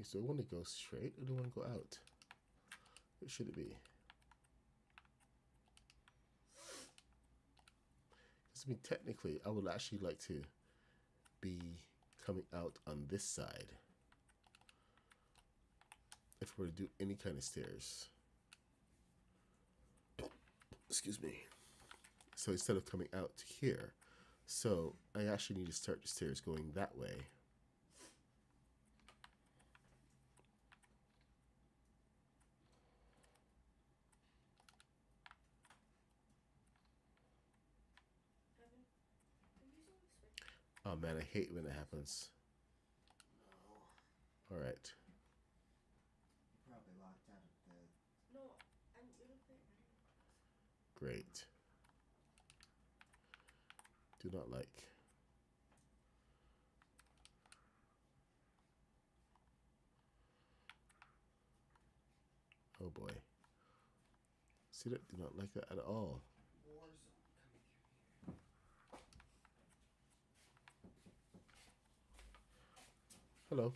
Speaker 2: So I want to go straight or do I want to go out? What should it be? Because I mean, technically, I would actually like to be coming out on this side if we're to do any kind of stairs. Excuse me. So instead of coming out here, so I actually need to start the stairs going that way. Oh man, I hate when it happens. All right.
Speaker 3: Probably locked out of the.
Speaker 4: No, I'm it'll play it right.
Speaker 2: Great. Do not like. Oh boy. See that? Do not like that at all.
Speaker 3: War zone coming through here.
Speaker 2: Hello.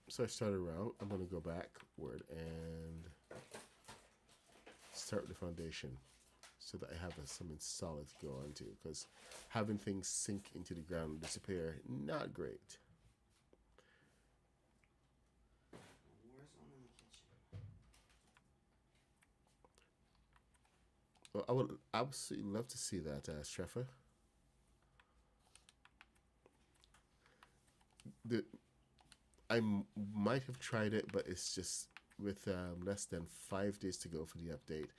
Speaker 2: So I started around. I'm going to go backward and start with the foundation so that I have something solid to go onto, because having things sink into the ground and disappear, not great.
Speaker 3: War zone in the kitchen.
Speaker 2: Well, I would absolutely love to see that, Streffa. Might have tried it, but it's just with less than 5 days to go for the update.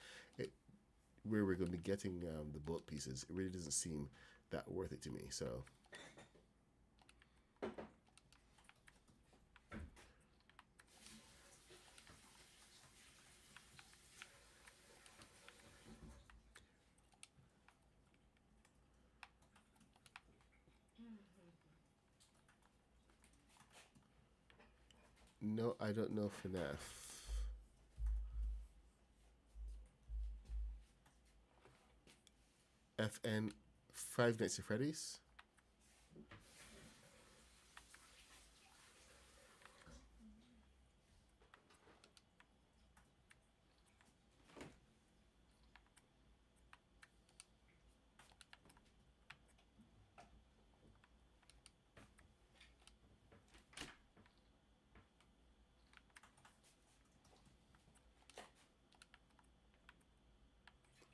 Speaker 2: Where we're going to be getting the bullet pieces, it really doesn't seem that worth it to me. So. No, I don't know FNAF. FN, Five Nights at Freddy's.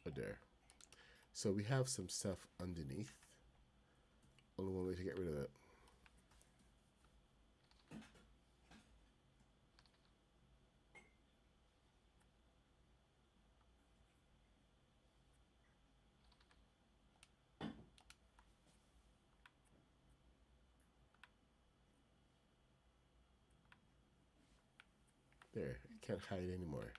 Speaker 2: Oh, there. So we have some stuff underneath. Only one way to get rid of it. There, it can't hide anymore.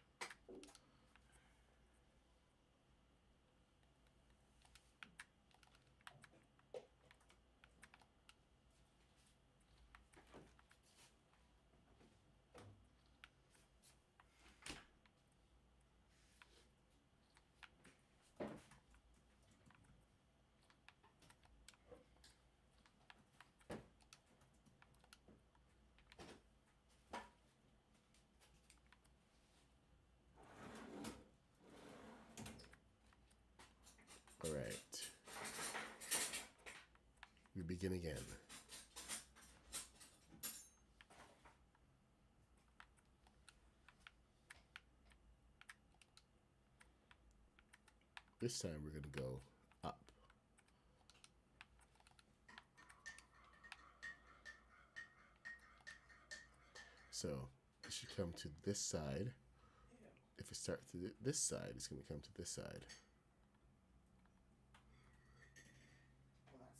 Speaker 2: All right. We begin again. This time we're going to go up. So it should come to this side. If it starts to this side, it's going to come to this side.
Speaker 3: Well, that's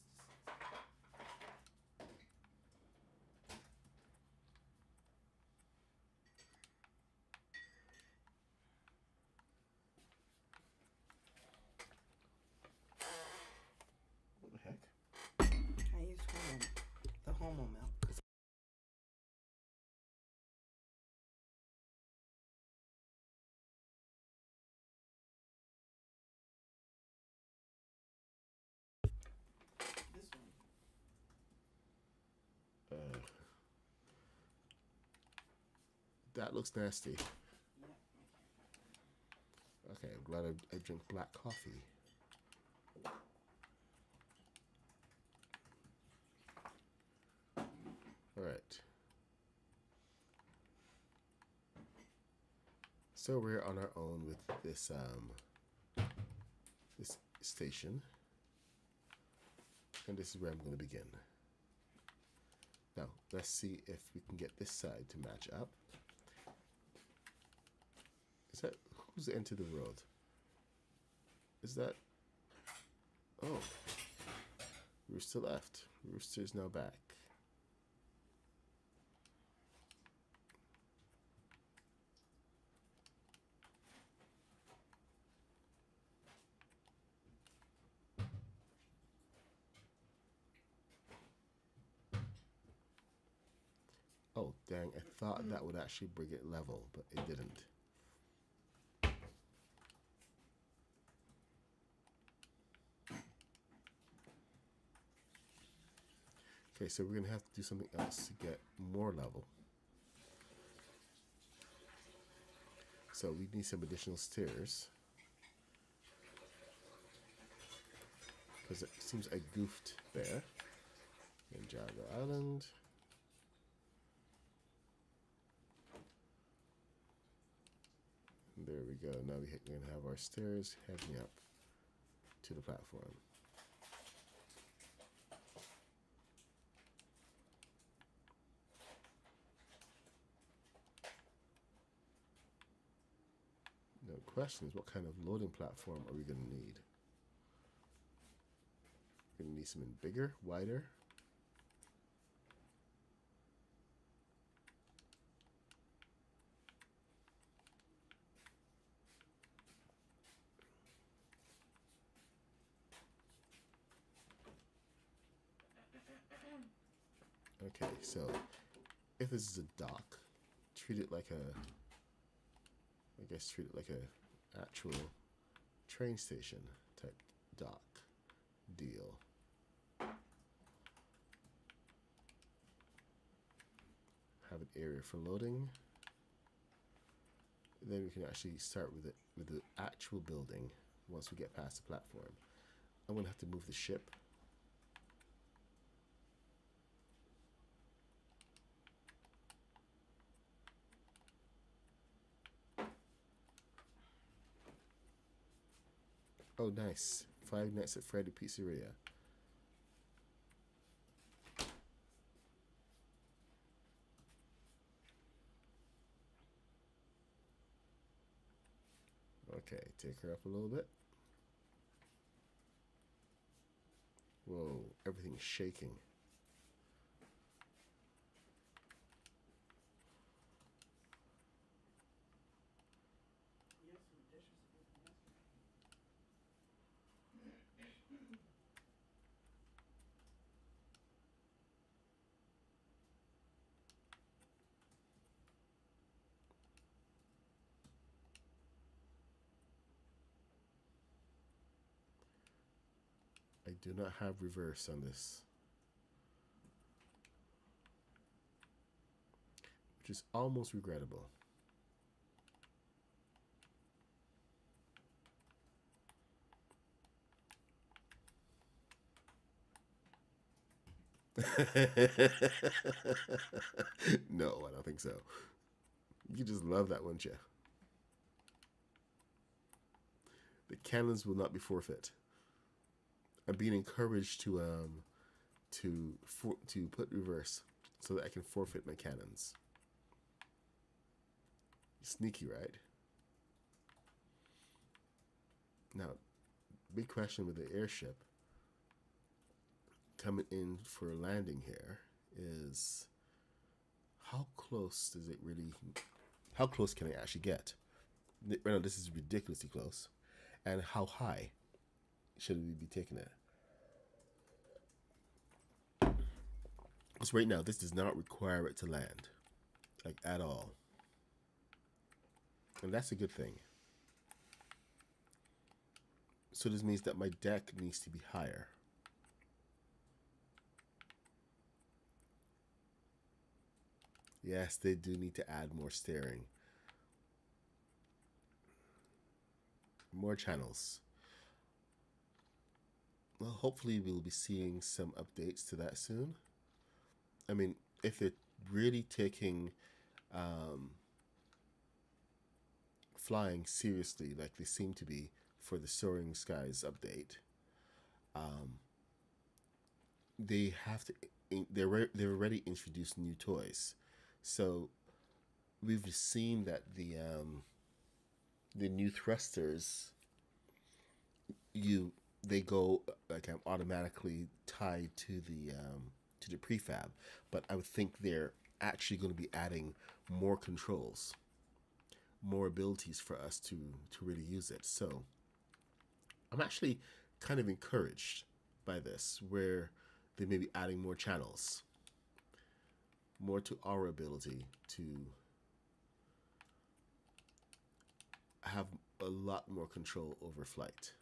Speaker 2: What the heck?
Speaker 3: I use the homo milk. This one.
Speaker 2: That looks nasty.
Speaker 3: Yeah.
Speaker 2: Okay, I'm glad I drink black coffee. All right. So we're on our own with this this station, and this is where I'm going to begin. Now let's see if we can get this side to match up. Is that who's entered the world? Is that? Oh, Rooster left. Rooster's now back. Oh, dang. I thought that would actually bring it level, but it didn't. Okay, so we're going to have to do something else to get more level. So we need some additional stairs. Because it seems I goofed there. Ninjago Island. There we go. Now we're going to have our stairs heading up to the platform. Now the question is, what kind of loading platform are we going to need? We're going to need something bigger, wider. Okay, so if this is a dock, treat it like treat it like a actual train station type dock deal. Have an area for loading. Then we can actually start with the actual building once we get past the platform. I'm gonna have to move the ship. Oh, nice. 5 Nights at Freddy Pizzeria. Okay, take her up a little bit. Whoa, everything's shaking.
Speaker 3: Yes, some dishes to do from yesterday.
Speaker 2: I do not have reverse on this, which is almost regrettable. No, I don't think so. You just love that, wouldn't you? The cannons will not be forfeit. I'm being encouraged to put reverse so that I can forfeit my cannons. Sneaky, right? Now, big question with the airship coming in for a landing here is how close does it really? How close can it actually get? Right now, this is ridiculously close. And how high should we be taking it? Because right now, this does not require it to land, like at all. And that's a good thing. So this means that my deck needs to be higher. Yes, they do need to add more steering. More channels. Well, hopefully we'll be seeing some updates to that soon. I mean, if they're really taking flying seriously, like they seem to be for the Soaring Skies update, they have to. They've already introduced new toys, so we've seen that the new thrusters they go like automatically tied to the prefab, but I would think they're actually going to be adding more controls, more abilities for us to really use it. So I'm actually kind of encouraged by this, where they may be adding more channels. more to our ability to have a lot more control over flight.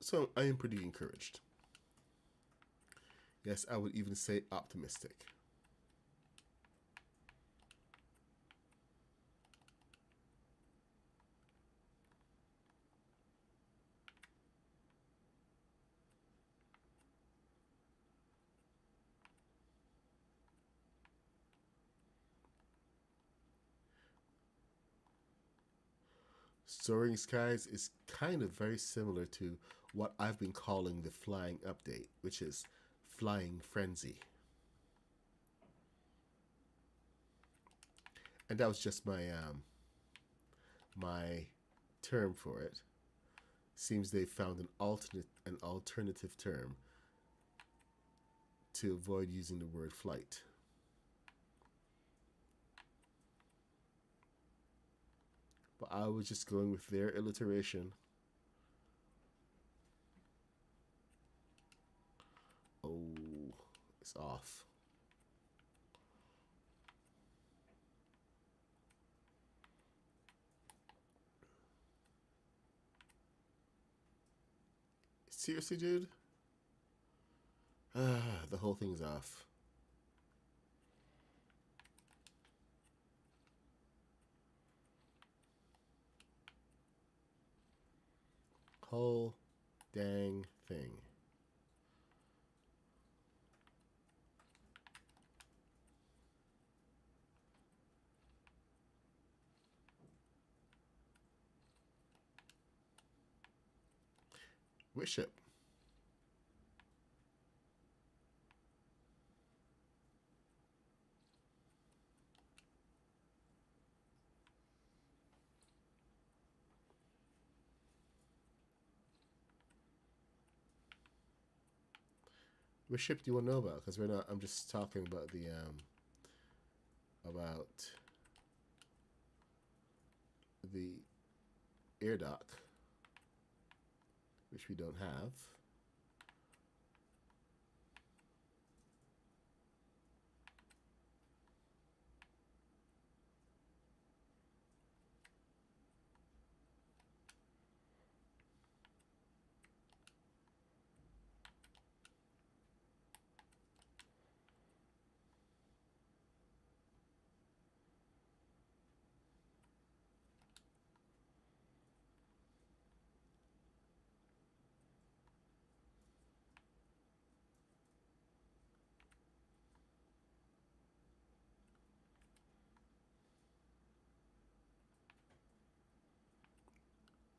Speaker 2: So I am pretty encouraged. Yes, I would even say optimistic. Soaring Skies is kind of very similar to what I've been calling the flying update, which is Flying Frenzy. And that was just my term for it. Seems they found an alternative term to avoid using the word flight. But I was just going with their alliteration. Oh, it's off. Seriously, dude? The whole thing's off. Whole dang thing. Which ship? Which ship do you want to know about? Because we're not. I'm just talking about the about the air dock, which we don't have.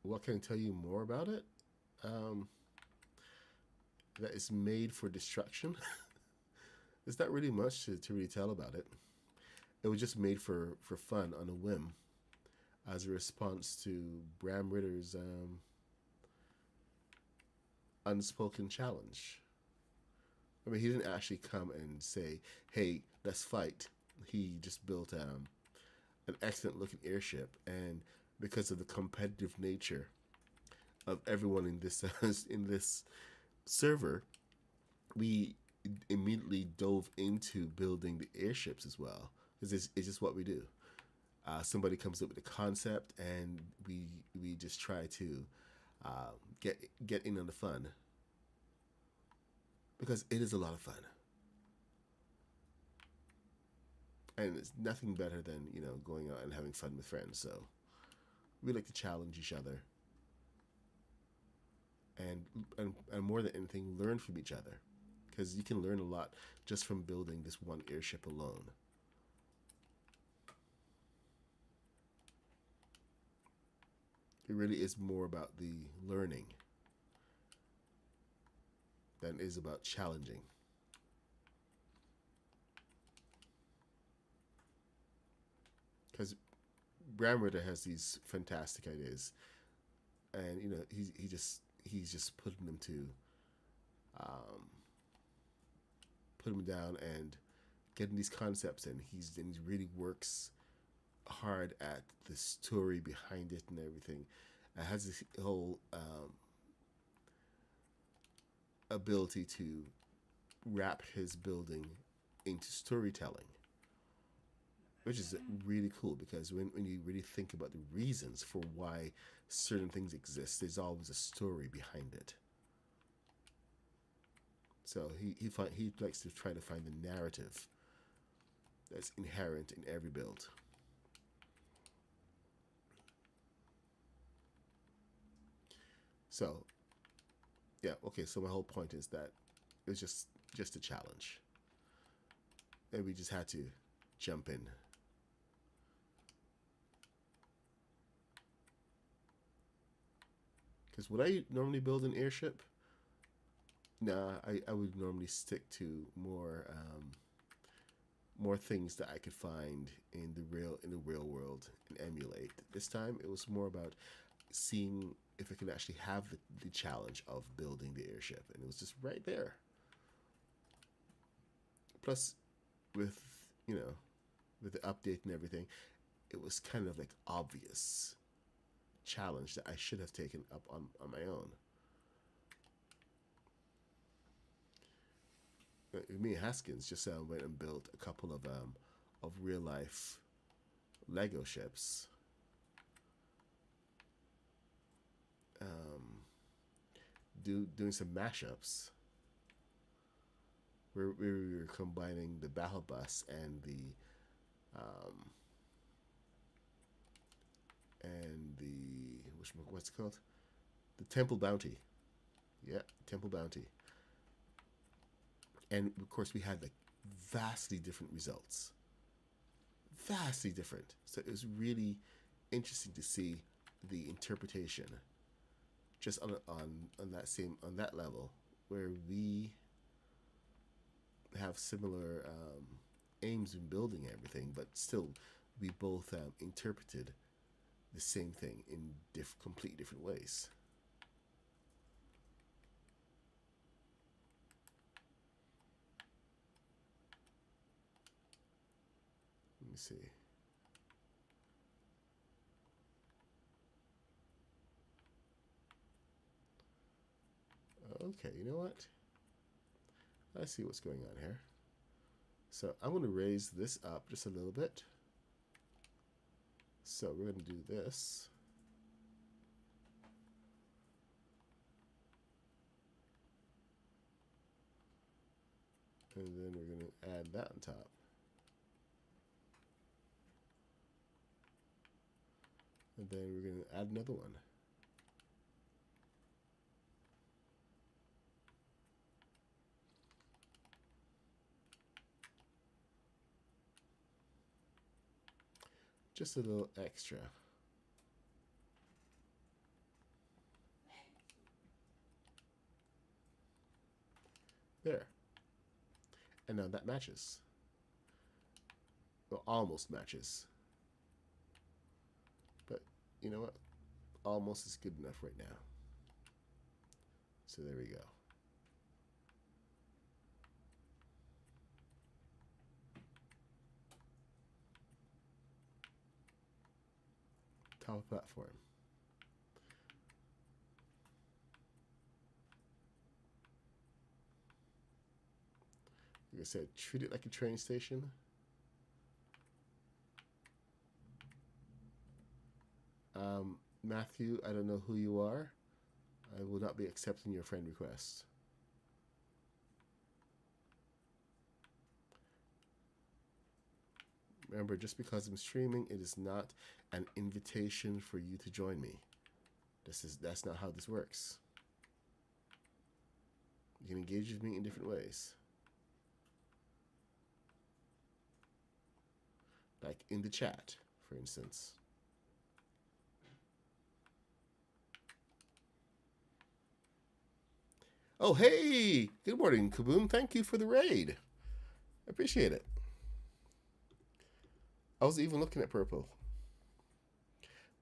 Speaker 2: What can I tell you more about it? Um, that it's made for destruction. There's not really much to really tell about it. It was just made for fun on a whim, as a response to Bram Ritter's unspoken challenge. I mean, he didn't actually come and say, "Hey, let's fight." He just built an excellent looking airship, and because of the competitive nature of everyone in this in this server, we immediately dove into building the airships as well, because it's just what we do. Somebody comes up with a concept, and we just try to uh, get in on the fun, because it is a lot of fun, and it's nothing better than going out and having fun with friends. So we like to challenge each other, and more than anything, learn from each other, because you can learn a lot just from building this one airship alone. It really is more about the learning than it is about challenging. Because Bramritter has these fantastic ideas, and he's just putting them to um, put them down and getting these concepts in. He really works hard at the story behind it and everything. It has this whole ability to wrap his building into storytelling, which is really cool because when you really think about the reasons for why certain things exist, there's always a story behind it. So he likes to try to find the narrative that's inherent in every build. So yeah, okay. So my whole point is that it was just a challenge, and we just had to jump in. Because would I normally build an airship? Nah, I would normally stick to more things that I could find in the real world and emulate. This time it was more about seeing if I could actually have the challenge of building the airship, and it was just right there. Plus, with with the update and everything, it was kind of like obvious challenge that I should have taken up on my own. Me and Haskins just went and built a couple of real life Lego ships. Doing some mashups where we were combining the battle bus and the what's it called? The Temple Bounty. Yeah, Temple Bounty. And of course we had like vastly different results. Vastly different. So it was really interesting to see the interpretation just on that level where we have similar aims in building everything, but still we both interpreted the same thing in complete different ways. Let me see. Okay, you know what? I see what's going on here. So I'm going to raise this up just a little bit. So we're going to do this. And then we're going to add that on top. And then we're going to add another one. Just a little extra. There. And now that matches. Well, almost matches. But you know what? Almost is good enough right now. So there we go. Top platform. Like I said, treat it like a train station. Matthew, I don't know who you are. I will not be accepting your friend request. Remember, just because I'm streaming, it is not an invitation for you to join me. That's not how this works. You can engage with me in different ways. Like in the chat, for instance. Oh, hey! Good morning, Kaboom. Thank you for the raid. I appreciate it. I was even looking at purple.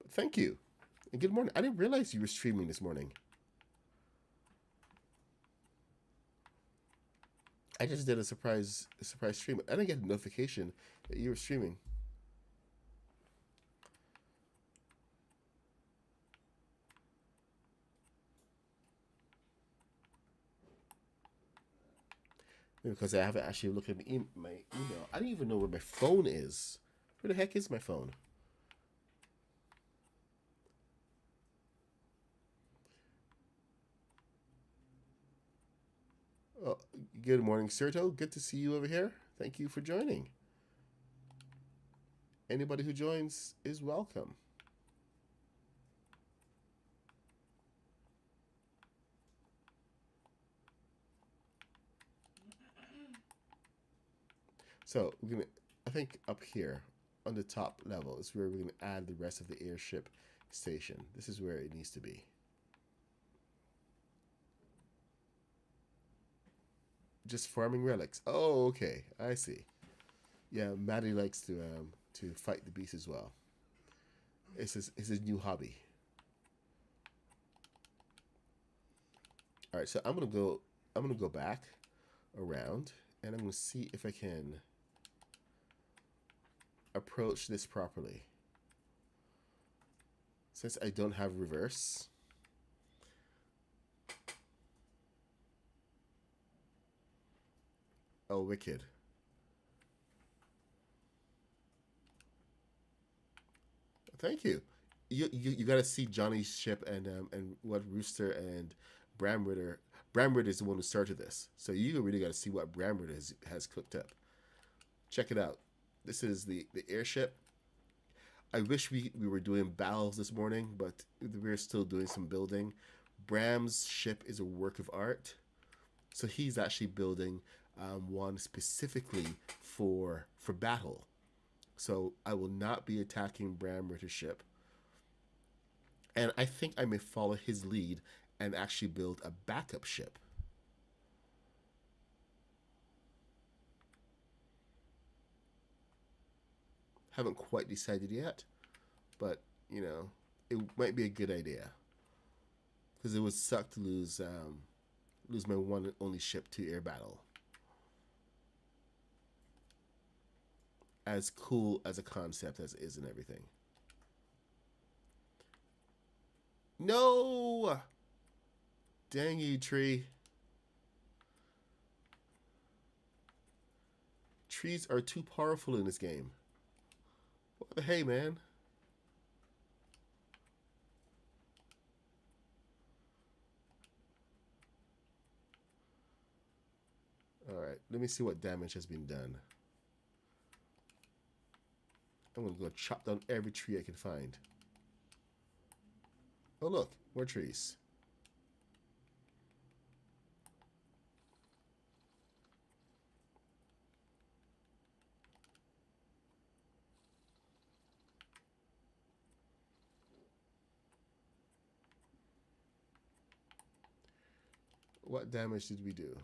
Speaker 2: But thank you. And good morning. I didn't realize you were streaming this morning. I just did a surprise stream. I didn't get a notification that you were streaming. because I haven't actually looked at my email. I don't even know where my phone is. Where the heck is my phone? Oh, good morning, Serto. Good to see you over here. Thank you for joining. Anybody who joins is welcome. So we're gonna, I think up here on the top level is where we're gonna add the rest of the airship station. This is where it needs to be. Just farming relics. Oh, okay, I see. Yeah, Maddie likes to fight the beast as well. It's his new hobby. All right, so I'm gonna go back around and I'm gonna see if I can approach this properly. Since I don't have reverse. Oh, wicked. Thank you. You got to see Jonny's ship and what Rooster and Bram Ritter. Bram Ritter is the one who started this, so you really got to see what Bram Ritter has cooked up. Check it out. This is the airship. I wish we were doing battles this morning, but we're still doing some building. Bram's ship is a work of art, so he's actually building one specifically for battle. So I will not be attacking Bram Ritter's ship. And I think I may follow his lead and actually build a backup ship. Haven't quite decided yet, but you know, it might be a good idea. Because it would suck to lose my one and only ship to air battle. As cool as a concept as it is and everything. No! Dang you, tree. Trees are too powerful in this game. What the hey, man? Alright, let me see what damage has been done. I'm gonna go chop down every tree I can find. Oh look, more trees. What damage did we do?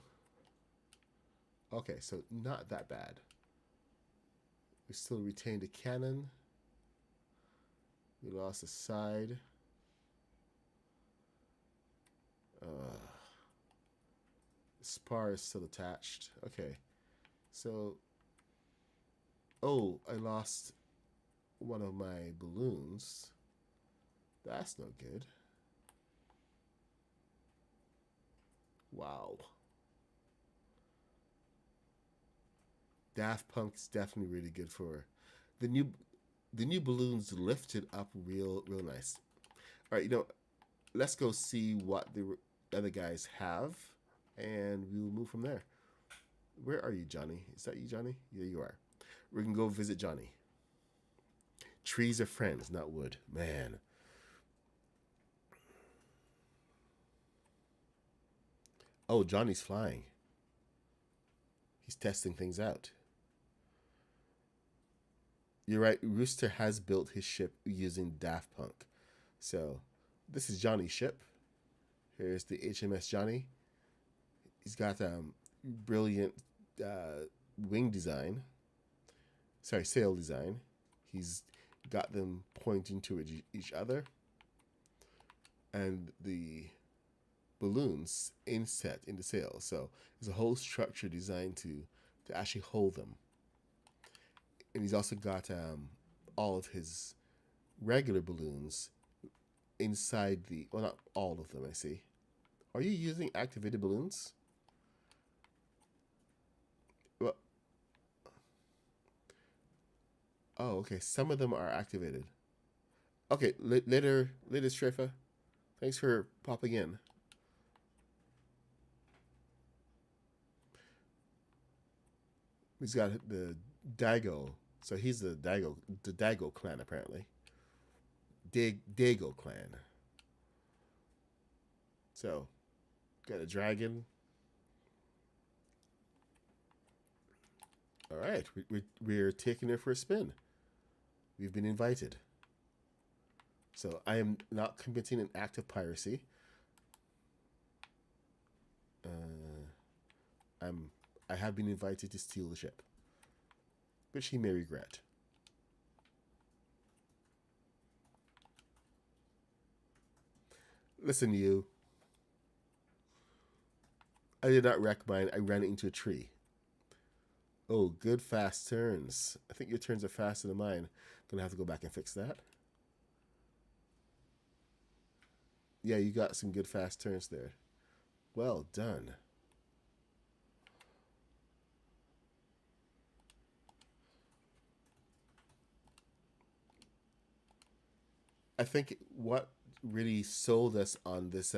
Speaker 2: Okay, so not that bad. We still retained a cannon. We lost a side. Spar is still attached. Okay. So, oh, I lost one of my balloons. That's no good. Wow. Daft Punk's definitely really good for the new balloons lifted up real nice. All right, let's go see what the other guys have, and we'll move from there. Where are you, Jonny? Is that you, Jonny? Yeah, you are. We can go visit Jonny. Trees are friends, not wood. Man. Oh, Jonny's flying. He's testing things out. You're right. Rooster has built his ship using Daft Punk. So, this is Jonny's ship. Here's the HMS Jonny. He's got brilliant wing design. Sorry, sail design. He's got them pointing to each other. And the balloons inset in the sail. So, there's a whole structure designed to actually hold them. And he's also got all of his regular balloons inside the... Well, not all of them, I see. Are you using activated balloons? Oh, okay. Some of them are activated. Okay, later, Strafa. Thanks for popping in. He's got the Dago. So he's the Dago clan apparently. Dago clan. So, got a dragon. All right, we're taking her for a spin. We've been invited. So I am not committing an act of piracy. I have been invited to steal the ship, which he may regret. Listen, you. I did not wreck mine. I ran it into a tree. Oh, good fast turns. I think your turns are faster than mine. Gonna have to go back and fix that. Yeah, you got some good fast turns there. Well done. I think what really sold us on this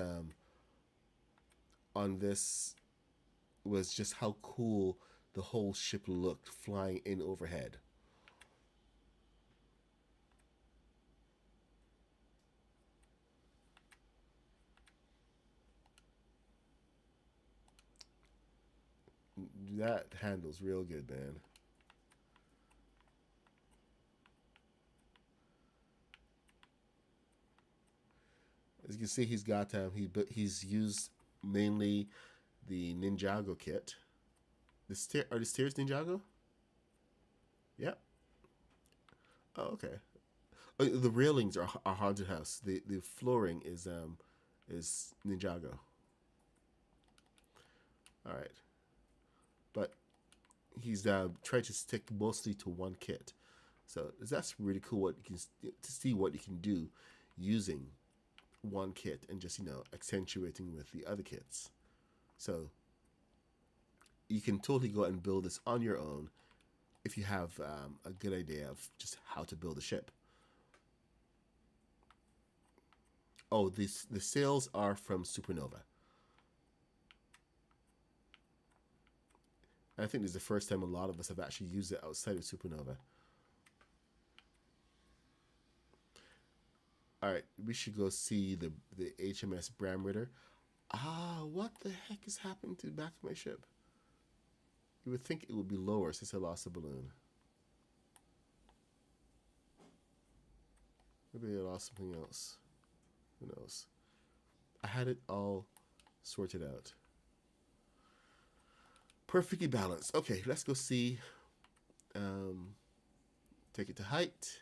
Speaker 2: was just how cool the whole ship looked flying in overhead. That handles real good, man. As you can see, he's got he's used mainly the Ninjago kit. Are the stairs Ninjago? Yep. Oh, okay. Oh, the railings are haunted house. The flooring is Ninjago. All right, but he's tried to stick mostly to one kit, so that's really cool. What you can to see what you can do using one kit and just accentuating with the other kits. So you can totally go out and build this on your own if you have a good idea of just how to build a ship. Oh, the sails are from Supernova. I think this is the first time a lot of us have actually used it outside of Supernova. All right, we should go see the HMS Bramritter. Ah, what the heck is happening to the back of my ship? You would think it would be lower since I lost the balloon. Maybe I lost something else. Who knows? I had it all sorted out. Perfectly balanced. Okay, let's go see. Take it to height.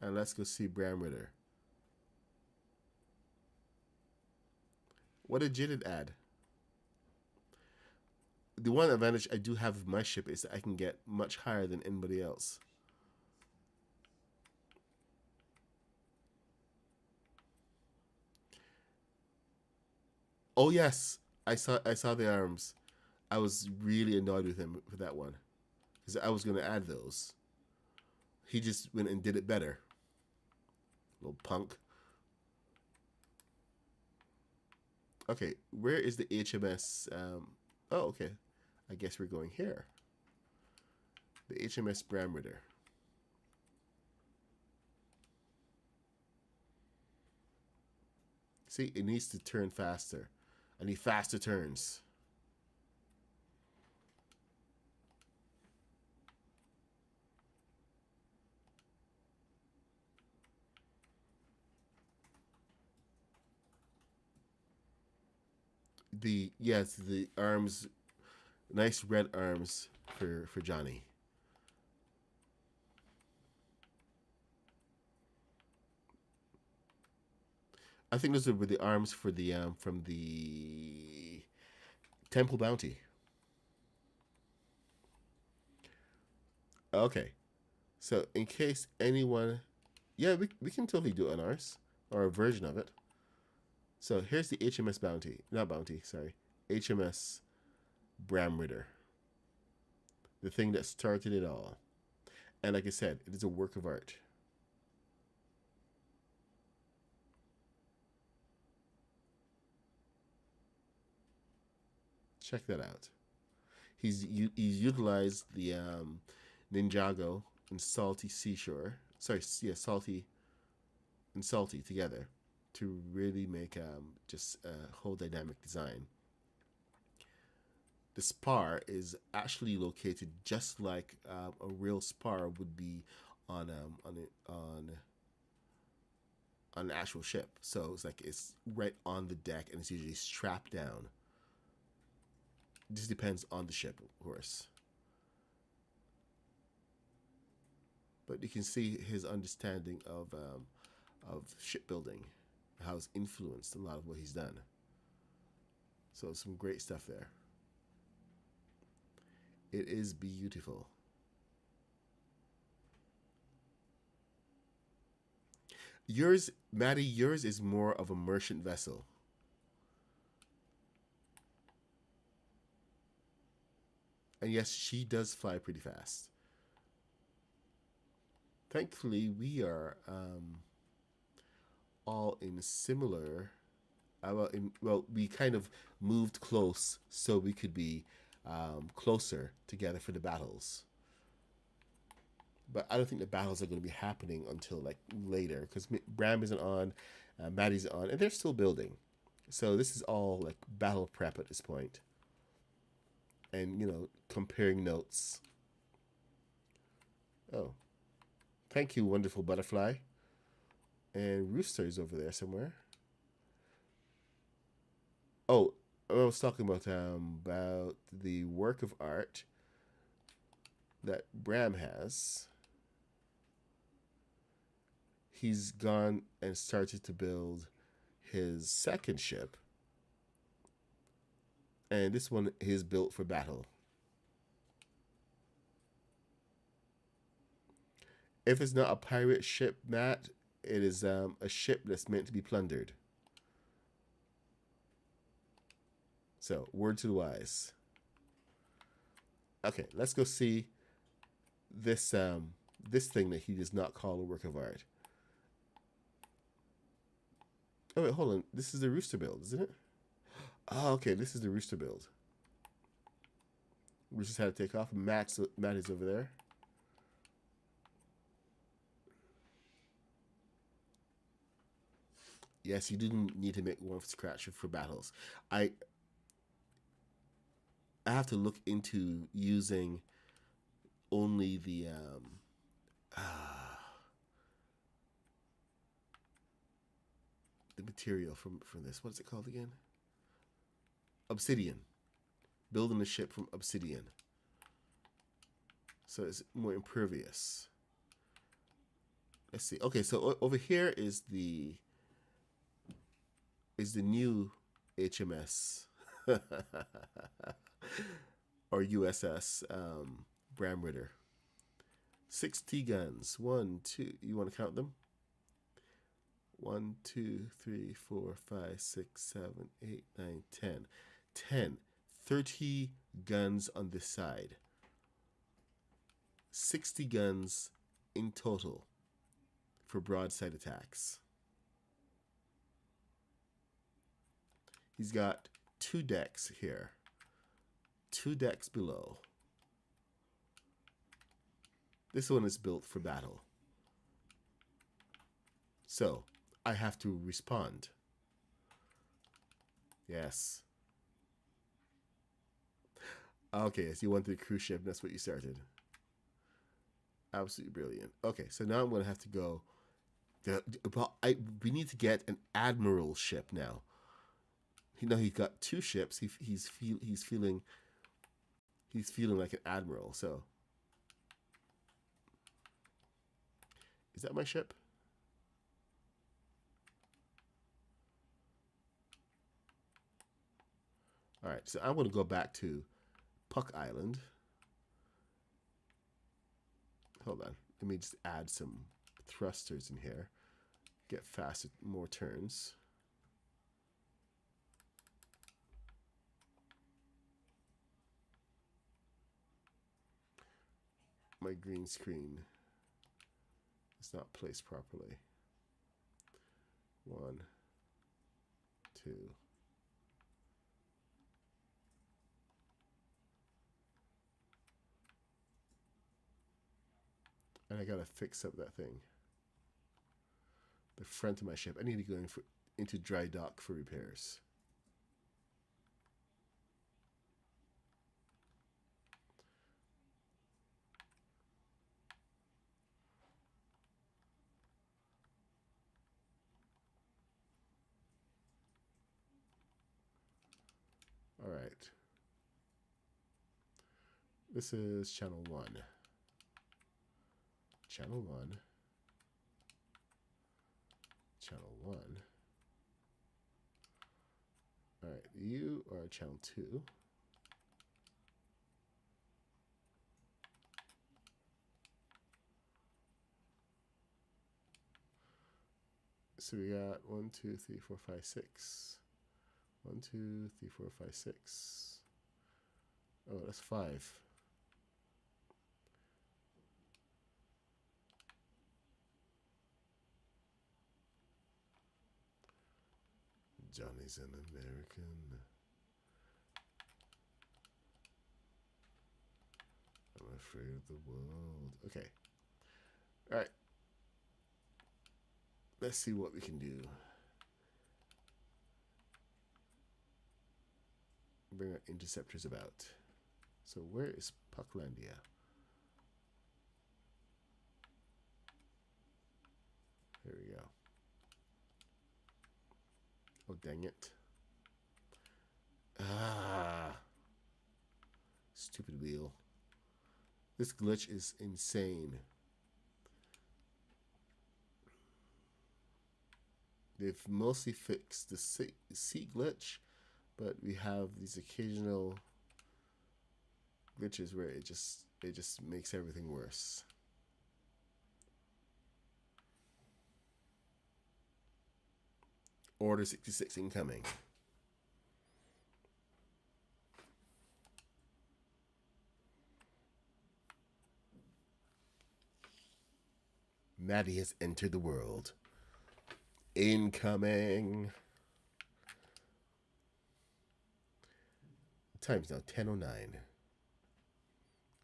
Speaker 2: And let's go see Bram Ritter. What did Jaden add? The one advantage I do have with my ship is that I can get much higher than anybody else. Oh yes, I saw the arms. I was really annoyed with him for that one because I was going to add those. He just went and did it better. Little punk. Okay, where is the HMS? Oh, okay. I guess we're going here. The HMS Bramritter. See, it needs to turn faster. I need faster turns. The arms, nice red arms for Jonny. I think those were the arms for the from the Temple Bounty. Okay, so in case anyone, yeah, we can totally do it on ours or a version of it. So here's the HMS Bounty, not Bounty, sorry, HMS Bramritter, the thing that started it all. And like I said, it is a work of art. Check that out. He's utilized the Ninjago and Salty Seashore. Sorry, yeah, Salty and Salty together to really make just a whole dynamic design. The spar is actually located just like a real spar would be on an actual ship. So it's like it's right on the deck and it's usually strapped down. It just depends on the ship, of course. But you can see his understanding of shipbuilding, how it's influenced a lot of what he's done. So some great stuff there. It is beautiful. Yours, Maddie, yours is more of a merchant vessel. And yes, she does fly pretty fast. Thankfully, we are all in similar. Well, we kind of moved close so we could be closer together for the battles. But I don't think the battles are going to be happening until like later because Bram isn't on, Maddie's on, and they're still building. So this is all like battle prep at this point. And, you know, comparing notes. Oh. Thank you, wonderful butterfly. And Rooster is over there somewhere. Oh, I was talking about the work of art that Bram has. He's gone and started to build his second ship. And this one is built for battle. If it's not a pirate ship, Matt, it is a ship that's meant to be plundered. So, word to the wise. Okay, let's go see this this thing that he does not call a work of art. Oh wait, hold on. This is the Rooster build, isn't it? Oh, okay, this is the Rooster build. We just had to take off. Matt is over there. Yes, you didn't need to make one from scratch for battles. I have to look into using only the material from this. What is it called again? Obsidian. Building a ship from obsidian. So it's more impervious. Let's see. Okay, so over here is the new HMS or USS Bramritter. 60 guns. 1, 2. You want to count them? 1, 2, 3, 4, 5, 6, 7, 8, 9, 10. 10. 30 guns on this side. 60 guns in total for broadside attacks. He's got 2 decks here. 2 decks below. This one is built for battle. So, I have to respond. Yes. Okay, so you went to the cruise ship, and that's what you started. Absolutely brilliant. Okay, so now I'm going to have to go. We need to get an admiral ship now. You know, he's got 2 ships. He's feeling like an admiral. So, is that my ship? All right, so I'm going to go back to Puck Island. Hold on. Let me just add some thrusters in here. Get faster, more turns. my green screen is not placed properly. 1, 2. And I gotta fix up that thing. The front of my ship. I need to go into dry dock for repairs. All right. This is channel 1. Channel 1. Channel 1. All right, you are channel 2. So we got 1, 2, 3, 4, 5, 6. 1, 2, 3, 4, 5, 6. Oh, that's 5. Johnny's an American. I'm afraid of the world. Okay. All right. Let's see what we can do. Bring our interceptors about. So where is Pucklandia? Here we go. Oh, dang it. Ah. Stupid wheel. This glitch is insane. They've mostly fixed the sea glitch, but we have these occasional glitches where it just makes everything worse. Order 66 incoming. Maddie has entered the world. Incoming. The time's now 10:09.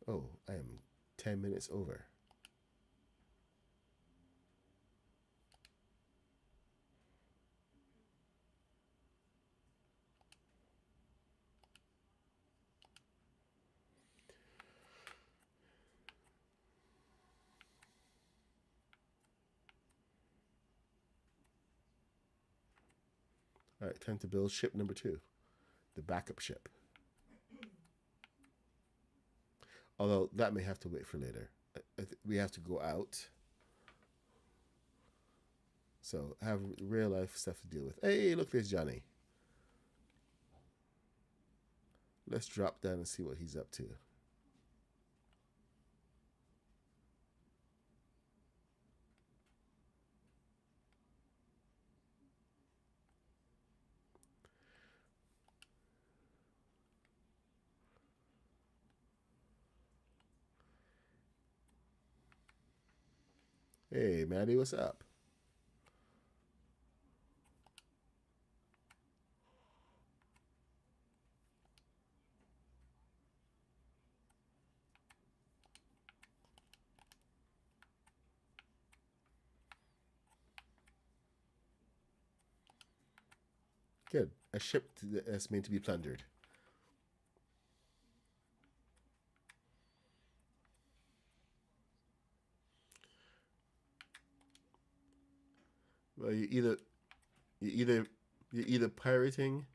Speaker 2: Oh, I am 10 minutes over. All right, time to build ship number 2, the backup ship. Although that may have to wait for later. We have to go out. So I have real life stuff to deal with. Hey, look, there's Jonny. Let's drop down and see what he's up to. Hey, Maddie, what's up? Good. A ship that's meant to be plundered. Well, you're either pirating,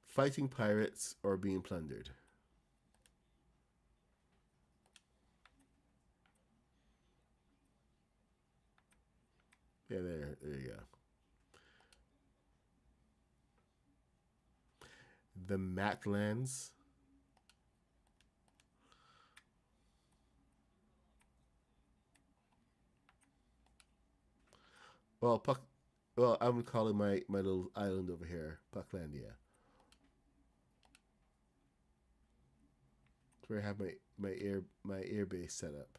Speaker 2: fighting pirates, or being plundered. Yeah, there you go. The Matlands. Well, I'm calling my little island over here Pucklandia. It's where I have my air base set up.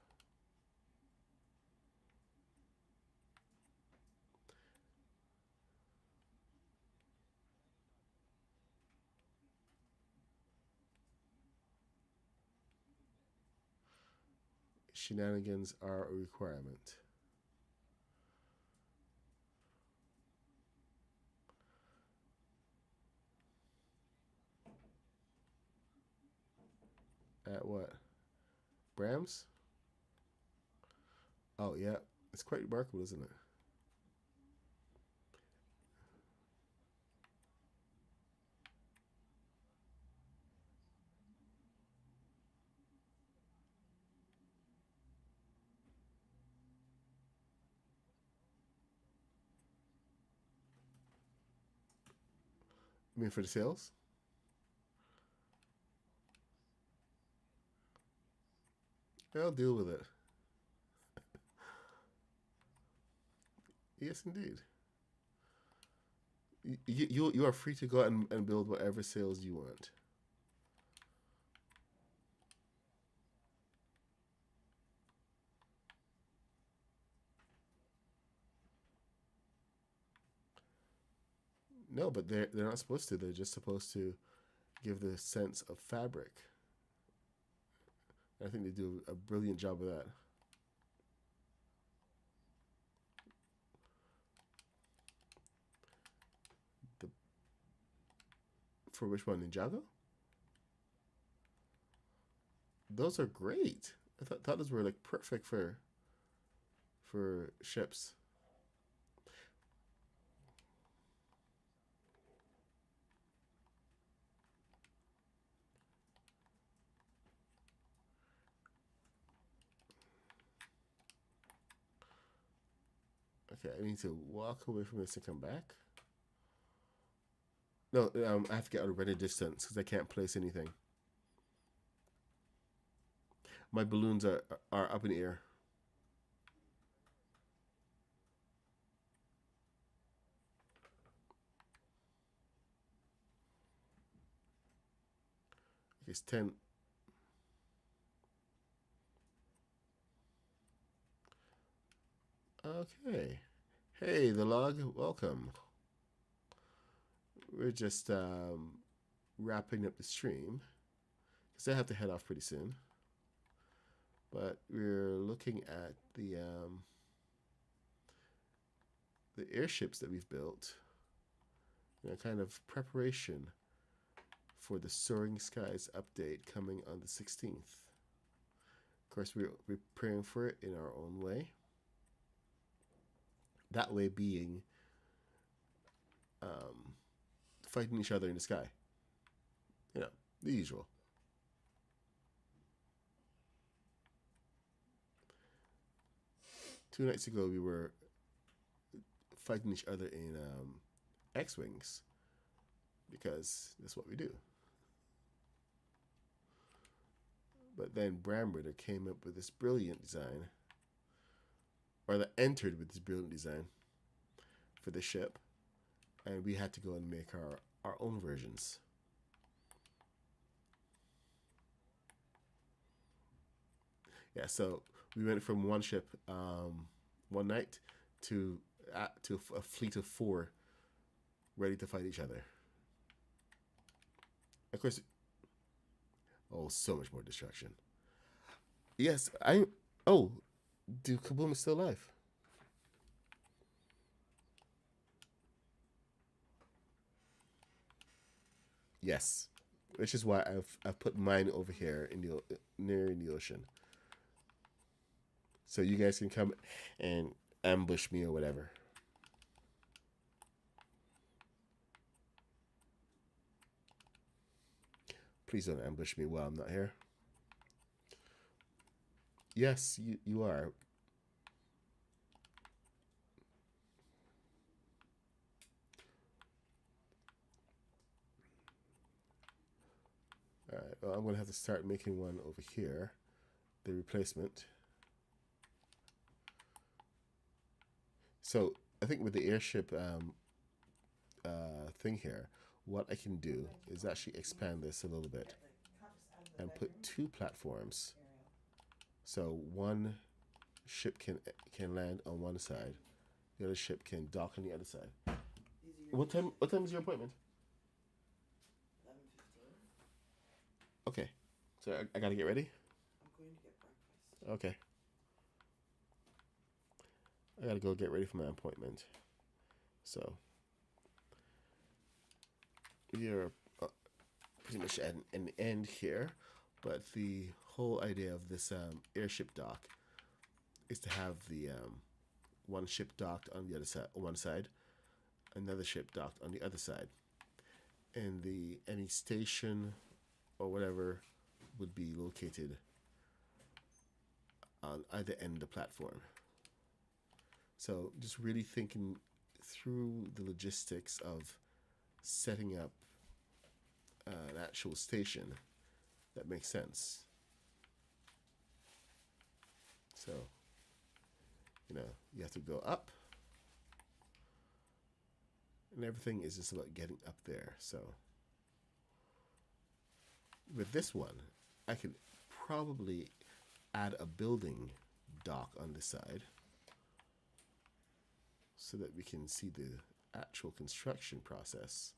Speaker 2: shenanigans are a requirement. At what? Bram's? Oh, yeah. It's quite remarkable, isn't it? I mean, for the sales? I'll deal with it. Yes, indeed. You are free to go out and build whatever sales you want. No, but they're not supposed to. They're just supposed to give the sense of fabric. I think they do a brilliant job of that. The, for which one? Ninjago? Those are great. I thought those were like perfect for ships. Okay, I need to walk away from this and come back. No, I have to get out of ready distance because I can't place anything. My balloons are up in the air. It's 10. Okay. Hey, the log, welcome. We're just wrapping up the stream because I have to head off pretty soon. But we're looking at the airships that we've built. Kind of preparation for the Soaring Skies update coming on the 16th. Of course, we're preparing for it in our own way. That way being fighting each other in the sky. The usual. Two nights ago, we were fighting each other in X-Wings because that's what we do. But then Bramritter came up with this brilliant design, or that entered with this brilliant design for the ship, and we had to go and make our own versions. Yeah, so we went from one ship one night to a fleet of 4 ready to fight each other. Of course, so much more destruction. Yes, do Kaboom is still alive? Yes, which is why I've put mine over here near in the ocean, so you guys can come and ambush me or whatever. Please don't ambush me while I'm not here. Yes, you are. All right, well, I'm going to have to start making one over here, the replacement. So I think with the airship thing here, what I can do is actually expand this a little bit and put 2 platforms. So one ship can land on one side, the other ship can dock on the other side. What time is your appointment?
Speaker 4: 11:15.
Speaker 2: Okay, so I gotta get ready.
Speaker 4: I'm going to get breakfast.
Speaker 2: Okay. I gotta go get ready for my appointment. So we are pretty much at an end here, but the whole idea of this airship dock is to have the one ship docked on the other side, on one side, another ship docked on the other side, and the any station or whatever would be located on either end of the platform. So just really thinking through the logistics of setting up an actual station that makes sense. So, you know, you have to go up, and everything is just about getting up there. So, with this one, I could probably add a building dock on the side so that we can see the actual construction process.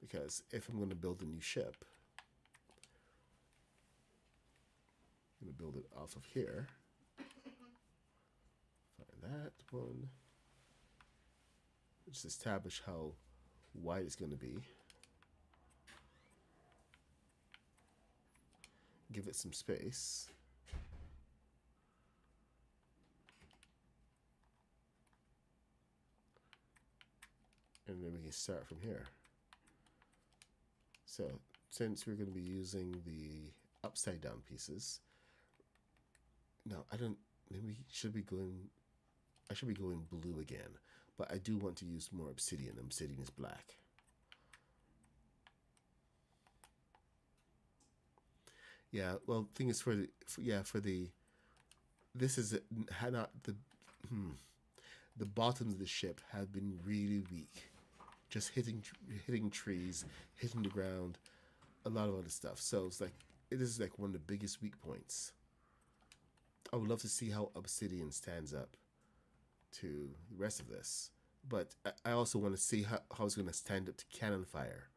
Speaker 2: Because if I'm going to build a new ship, I'm going to build it off of here. Find that one. Just establish how wide it's going to be. Give it some space. And then we can start from here. So, since we're going to be using the upside down pieces, no, I don't, maybe should be going, I should be going blue again, but I do want to use more obsidian. Obsidian is black. Yeah, well, thing is for the this is not the bottoms of the ship have been really weak, just hitting trees, hitting the ground, a lot of other stuff. So it's like it is like one of the biggest weak points. I would love to see how obsidian stands up to the rest of this, but I also want to see how it's going to stand up to cannon fire.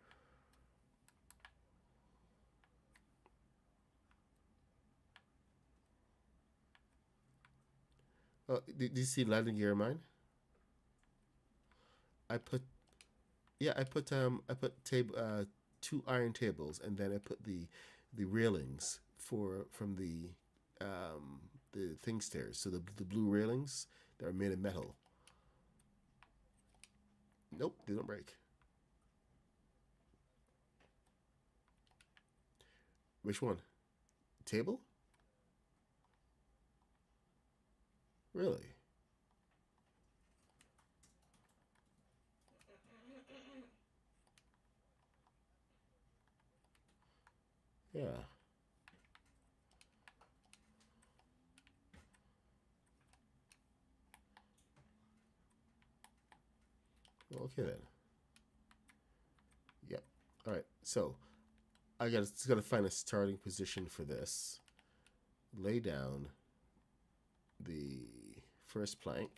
Speaker 2: Oh, did you see landing gear in mine? I put I put two iron tables, and then I put the railings from the thing stairs. So the blue railings that are made of metal. Nope, they don't break. Which one? Table? Really? Yeah. Well, okay then. Yep. All right. So just gotta find a starting position for this. Lay down the first plank,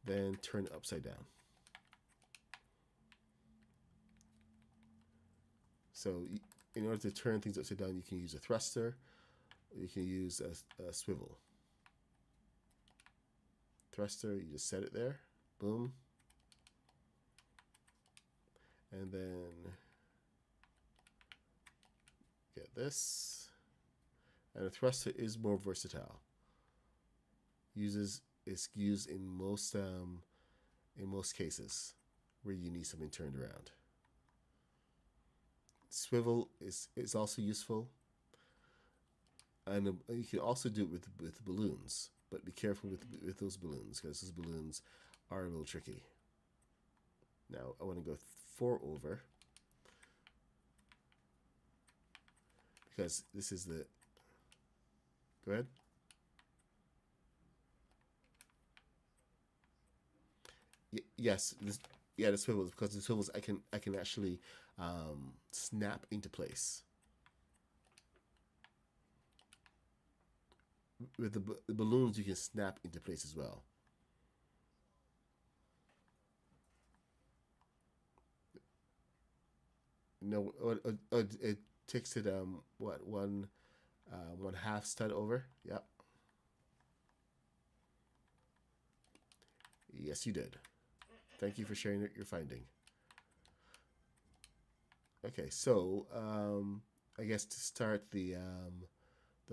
Speaker 2: then turn it upside down. So in order to turn things upside down, you can use a thruster, or you can use a swivel. Thruster, you just set it there, boom, and then get this. And a thruster is more versatile. Is used in most cases where you need something turned around. Swivel is also useful, and you can also do it with balloons, but be careful with those balloons, because those balloons are a little tricky. Now I want to go 4 over, because this is the. Go ahead. Yes, the swivels, because the swivels I can actually snap into place. With the balloons, you can snap into place as well. No, it takes it one 1/2 stud over. Yep. Yes, you did. Thank you for sharing your finding. Okay, so I guess to start the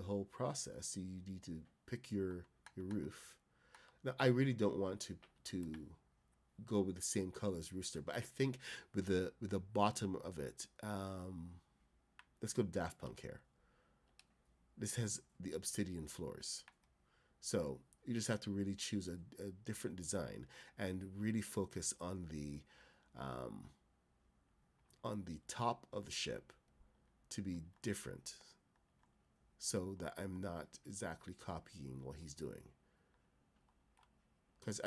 Speaker 2: whole process, you need to pick your roof. Now, I really don't want to go with the same color as Rooster, but I think with the bottom of it, let's go Daft Punk here. This has the obsidian floors, so you just have to really choose a different design and really focus on the top of the ship to be different, so that I'm not exactly copying what he's doing. Because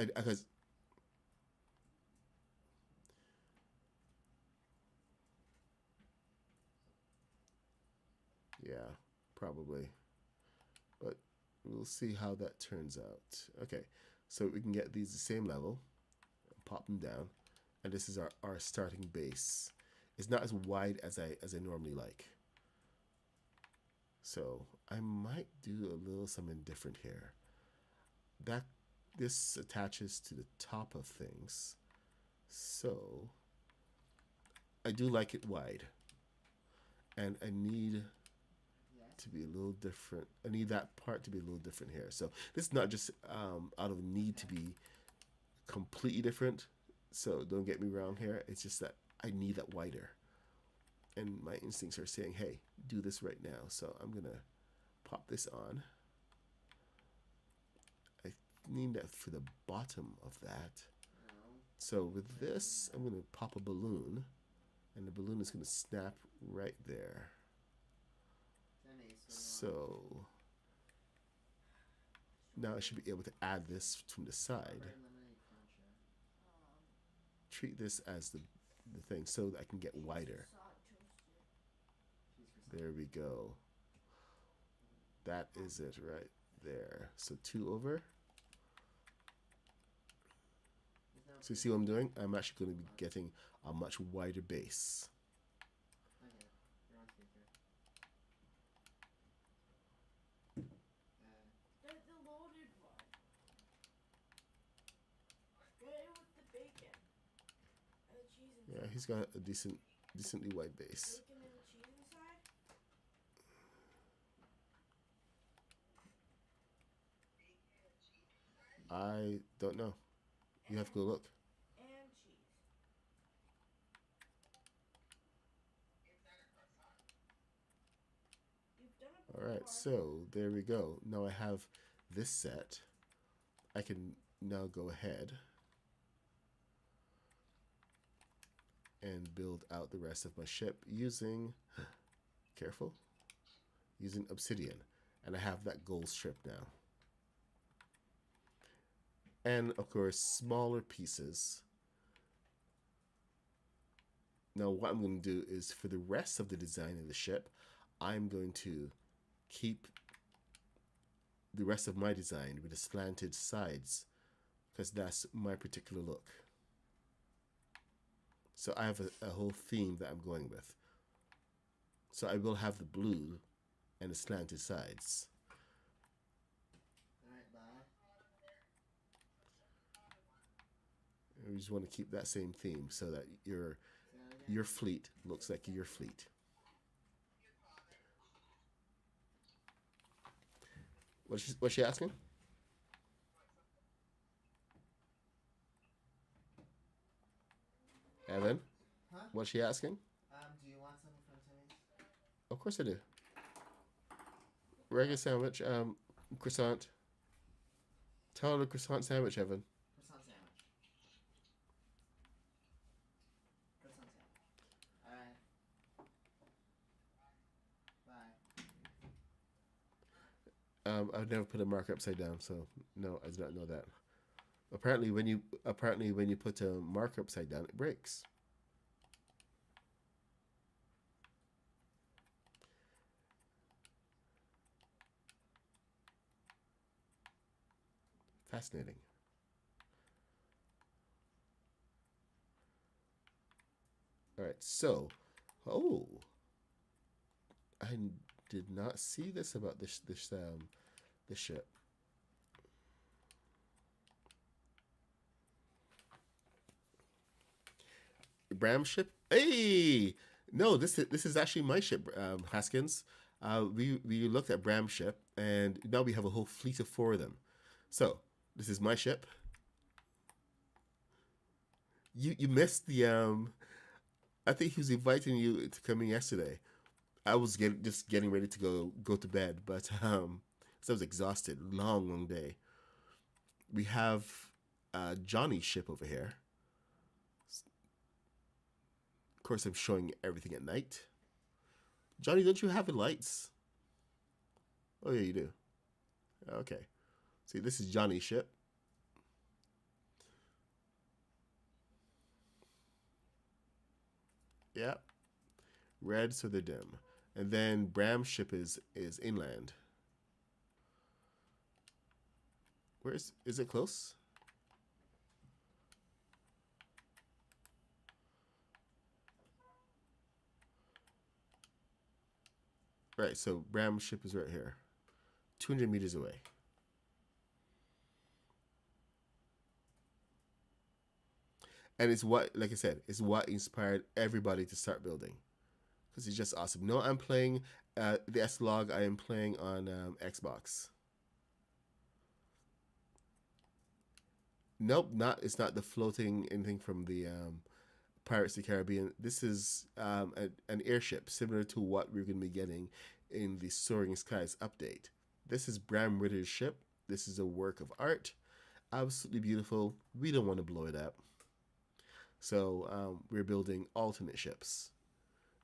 Speaker 2: yeah, probably. But we'll see how that turns out. Okay, so we can get these the same level, pop them down, and this is our starting base. It's not as wide as I normally like. So I might do a little something different here. That this attaches to the top of things. So I do like it wide. And I need to be a little different. I need that part to be a little different here. So this is not just out of need to be completely different. So don't get me wrong here. It's just that I need that wider. And my instincts are saying, hey, do this right now. So I'm going to pop this on. I need that for the bottom of that. So with this, I'm going to pop a balloon. And the balloon is going to snap right there. So now I should be able to add this from the side. Treat this as the thing so that I can get wider. There we go. That is it right there. So 2 over. So you see what I'm doing? I'm actually going to be getting a much wider base.
Speaker 4: The loaded one. Get it with the bacon. And the cheese inside.
Speaker 2: Yeah, he's got a decently wide base.
Speaker 4: Bacon and the cheese inside?
Speaker 2: I don't know. You have to go look.
Speaker 4: And cheese. You've done it before.
Speaker 2: Alright, so there we go. Now I have this set. I can now go ahead and build out the rest of my ship using, careful, using obsidian. And I have that gold strip now. And of course, smaller pieces. Now what I'm going to do is for the rest of the design of the ship, I'm going to keep the rest of my design with the slanted sides because that's my particular look. So I have a whole theme that I'm going with. So I will have the blue and the slanted sides. We just want to keep that same theme so that your fleet looks like your fleet. What's she asking? Evan?
Speaker 5: Huh?
Speaker 2: What's she asking?
Speaker 5: Do you want something from Timmy's?
Speaker 2: Of course I do. Regular sandwich, croissant. Tell her the croissant sandwich, Evan.
Speaker 5: Croissant sandwich. Croissant sandwich. Alright. Bye.
Speaker 2: I've never put a marker upside down, so no, I do not know that. Apparently, when you put a marker upside down, it breaks. Fascinating. All right, so, I did not see this about this ship. Bram ship. Hey, no, this is actually my ship, Haskins. We looked at Bram ship, and now we have a whole fleet of four of them. So this is my ship. You missed the I think he was inviting you to come in yesterday. I was just getting ready to go to bed, but so I was exhausted. Long day. We have Jonny's ship over here. Of course, I'm showing everything at night. Jonny, don't you have the lights? Oh yeah, you do. Okay. See, this is Jonny's ship. Yeah. Red, so they're dim. And then Bram's ship is inland. Where is it close? Right, so Bram's ship is right here. 200 meters away. And it's what, like I said, it's what inspired everybody to start building. Because it's just awesome. No, I'm playing the S-Log. I am playing on Xbox. Nope, it's not the floating anything from the Pirates of the Caribbean. This is an airship similar to what we're going to be getting in the Soaring Skies update. This is Bram Ritter's ship. This is a work of art. Absolutely beautiful. We don't want to blow it up. So we're building alternate ships.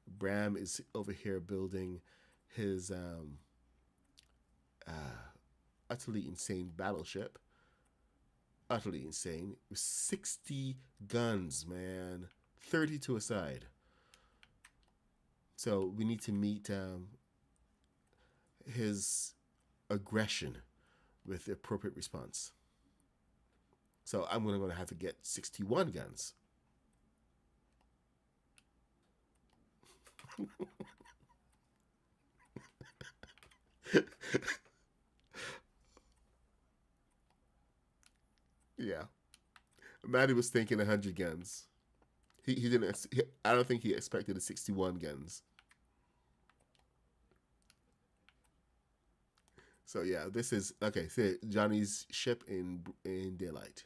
Speaker 2: Bram is over here building his utterly insane battleship. Utterly insane. 60 guns, man. 30 to a side. So we need to meet his aggression with the appropriate response. So I'm going to have to get 61 guns. Yeah. Maddie was thinking 100 guns. He didn't. I don't think he expected the 61 guns. So yeah, this is okay. So Jonny's ship in daylight.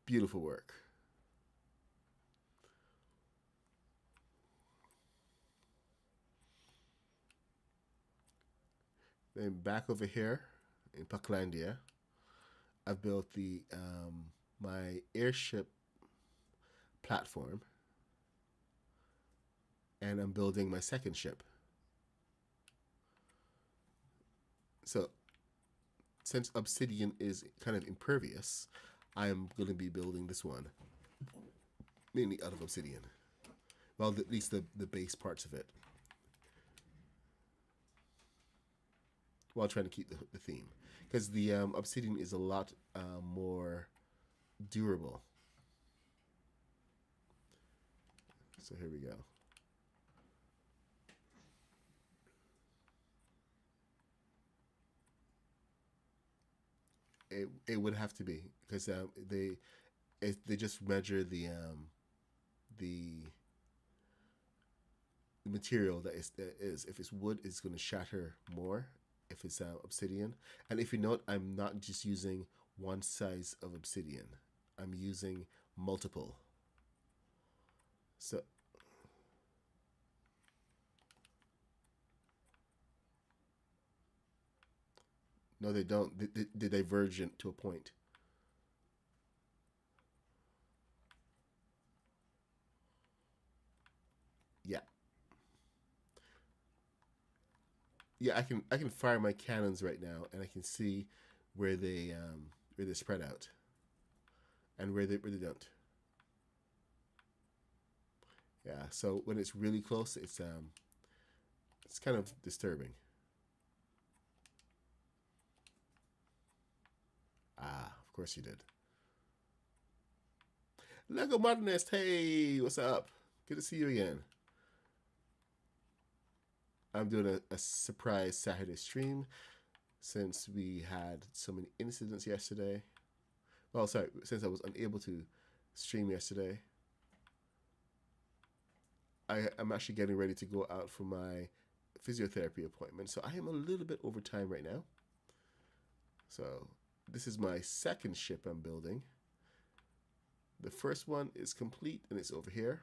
Speaker 2: Beautiful work. Then back over here in Pucklandia, I've built the my airship platform, and I'm building my second ship. So since obsidian is kind of impervious, I'm going to be building this one mainly out of obsidian. Well, at least the base parts of it. While trying to keep the theme. Because the obsidian is a lot more durable. So here we go. It would have to be because they just measure the material that is. If it's wood, it's going to shatter more. If it's obsidian, and if you note, I'm not just using one size of obsidian. I'm using multiple. So no, they don't. They diverge to a point. Yeah. Yeah, I can fire my cannons right now, and I can see where they spread out, and where they don't. Yeah, so when it's really close, it's kind of disturbing. Ah, of course you did. Lego Modernist, hey, what's up? Good to see you again. I'm doing a surprise Saturday stream since we had so many incidents yesterday. Well, sorry, since I was unable to stream yesterday. I'm actually getting ready to go out for my physiotherapy appointment, so I am a little bit over time right now. So this is my second ship I'm building. The first one is complete and it's over here.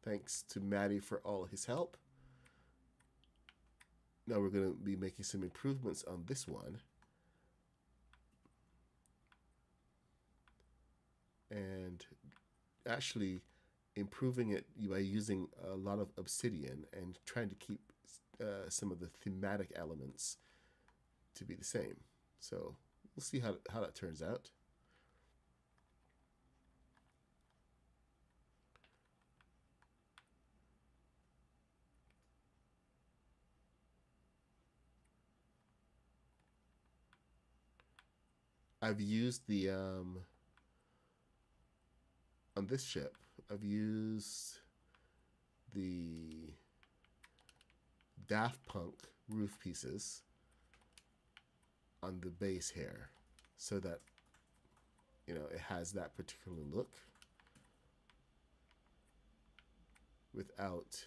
Speaker 2: Thanks to Maddie for all his help. Now we're going to be making some improvements on this one. And actually improving it by using a lot of obsidian and trying to keep some of the thematic elements to be the same. So we'll see how that turns out. I've used the on this ship, I've used the Daft Punk roof pieces on the base here so that, you know, it has that particular look without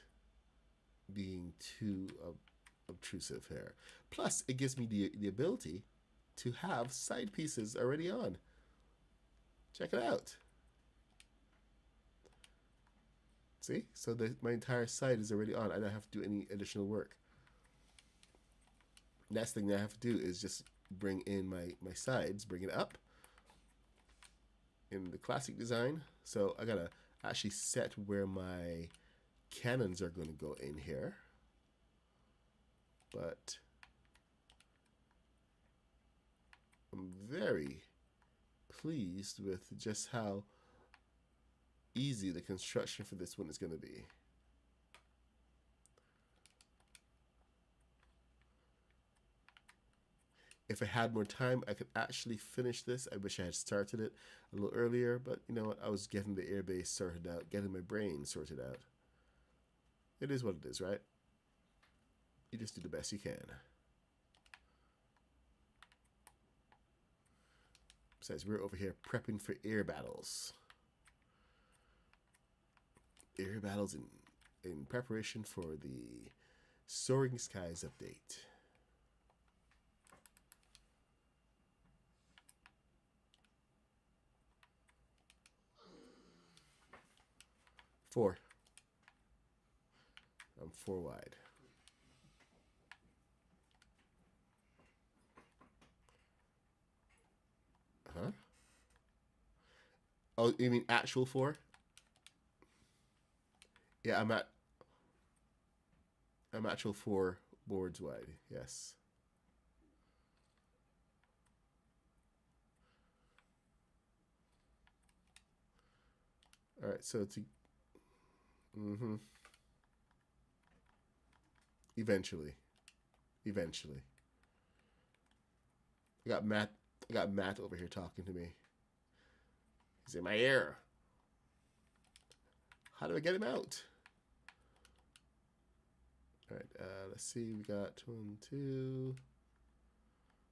Speaker 2: being too obtrusive here. Plus, it gives me the ability to have side pieces already on. Check it out. See? So my entire side is already on. I don't have to do any additional work. Next thing that I have to do is just bring in my sides, bring it up in the classic design. So I gotta actually set where my cannons are going to go in here. But I'm very pleased with just how easy the construction for this one is going to be. If I had more time, I could actually finish this. I wish I had started it a little earlier, but you know what? I was getting the airbase sorted out, getting my brain sorted out. It is what it is, right? You just do the best you can. Besides, we're over here prepping for air battles. Air battles in preparation for the Soaring Skies update. Four. I'm 4 wide. Huh? Oh, you mean actual 4? Yeah, I'm actual 4 boards wide. Yes. All right, so to eventually. I got Matt over here talking to me. He's in my ear. How do I get him out? All right, let's see. We got 1, 2.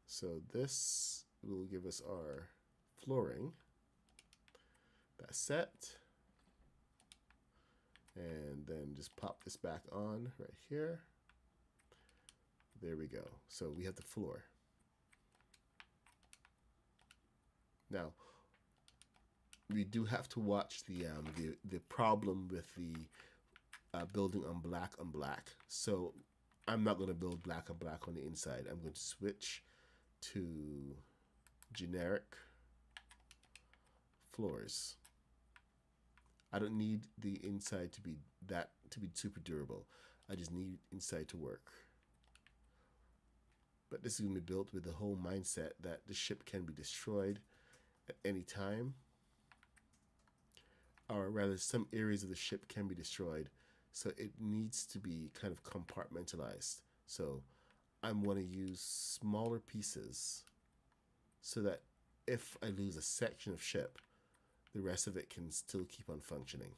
Speaker 2: So this will give us our flooring. That's set. And then just pop this back on right here. There we go. So we have the floor. Now, we do have to watch the problem with the building on black. So I'm not going to build black on black on the inside. I'm going to switch to generic floors. I don't need the inside to be super durable. I just need inside to work. But this is going to be built with the whole mindset that the ship can be destroyed at any time. Or rather, some areas of the ship can be destroyed. So it needs to be kind of compartmentalized. So I want to use smaller pieces so that if I lose a section of ship, the rest of it can still keep on functioning.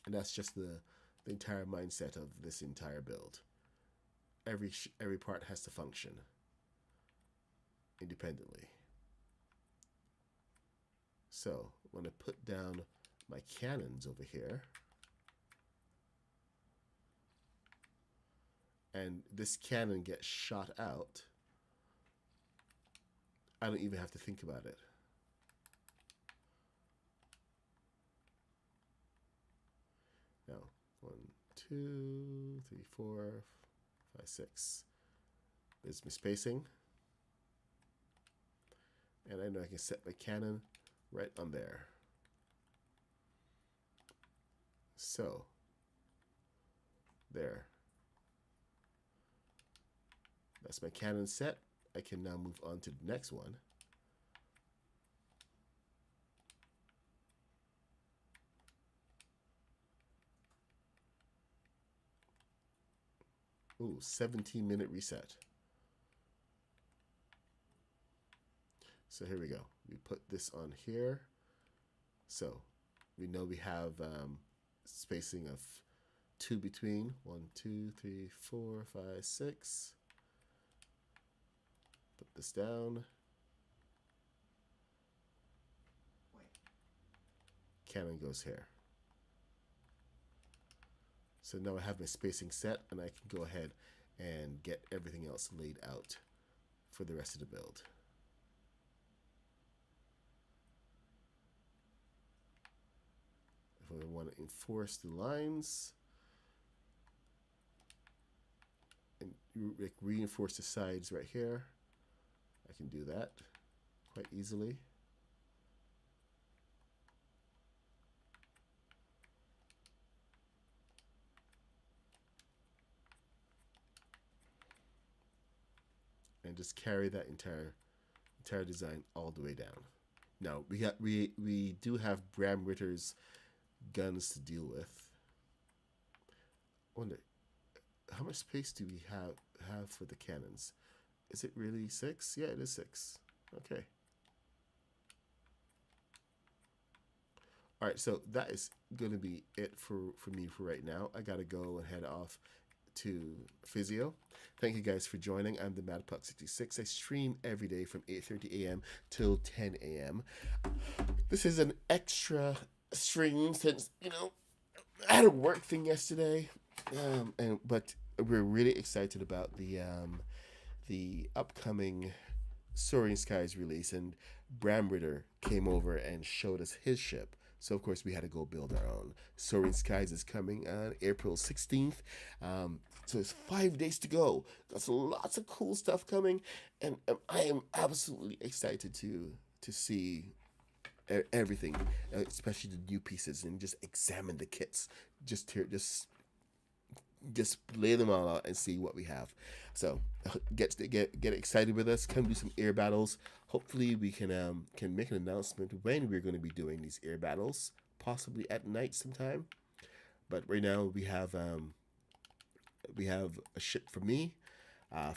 Speaker 2: And that's just the entire mindset of this entire build. Every part has to function independently. So when I put down my cannons over here. And this cannon gets shot out. I don't even have to think about it. Now, 1, 2, 3, 4, 5, 6. There's my spacing. And I know I can set my cannon right on there. So, there. That's my cannon set. I can now move on to the next one. Ooh, 17-minute reset. So here we go. We put this on here. So we know we have spacing of 2 between. 1, 2, 3, 4, 5, 6. Put this down.
Speaker 5: Wait.
Speaker 2: Cannon goes here. So now I have my spacing set, and I can go ahead and get everything else laid out for the rest of the build. If I want to enforce the lines and reinforce the sides right here, I can do that quite easily. And just carry that entire design all the way down. Now we do have Bram Ritter's guns to deal with. I wonder how much space do we have for the cannons? Is it really 6? Yeah, it is 6. Okay. All right, so that is going to be it for me for right now. I got to go and head off to physio. Thank you guys for joining. I'm the MadPuck66. I stream every day from 8:30 a.m. till 10 a.m. This is an extra stream since, you know, I had a work thing yesterday, but we're really excited about the upcoming Soaring Skies release, and Bram Ritter came over and showed us his ship. So, of course, we had to go build our own. Soaring Skies is coming on April 16th. So it's 5 days to go. Got lots of cool stuff coming. And I am absolutely excited to see everything, especially the new pieces, and just examine the kits. Just lay them all out and see what we have. So get excited with us. Come do some air battles. Hopefully we can make an announcement when we're going to be doing these air battles, possibly at night sometime. But right now we have a ship from me,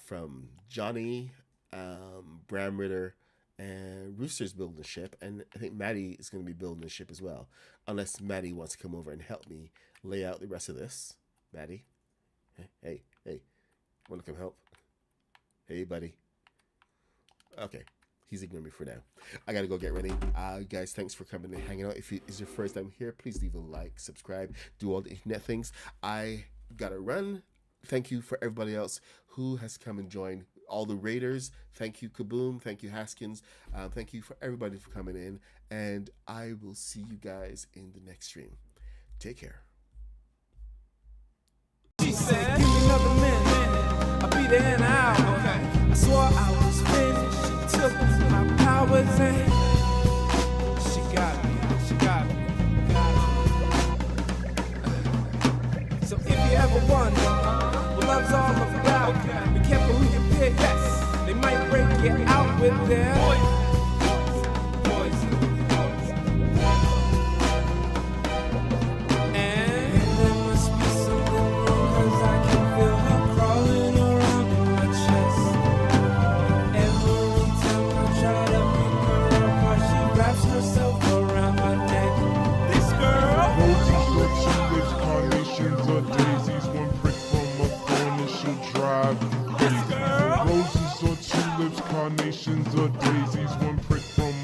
Speaker 2: from Jonny, Bram Ritter, and Rooster's building a ship, and I think Maddie is going to be building a ship as well, unless Maddie wants to come over and help me lay out the rest of this. Maddie, hey, want to come help? Hey, buddy. Okay, he's ignoring me for now. I gotta go get ready. Guys, thanks for coming and hanging out. If it is your first time here, please leave a like, subscribe, do all the internet things. I gotta run. Thank you for everybody else who has come and joined. All the raiders, thank you, Kaboom, thank you, Haskins, thank you for everybody for coming in, and I will see you guys in the next stream. Take care.
Speaker 1: She said, give me another minute, I'll be there in an hour. Okay. I swore I was finished, she took my powers and she got me. So if you ever wonder what love's all about, be careful who you pick. Yes, they might break you out with their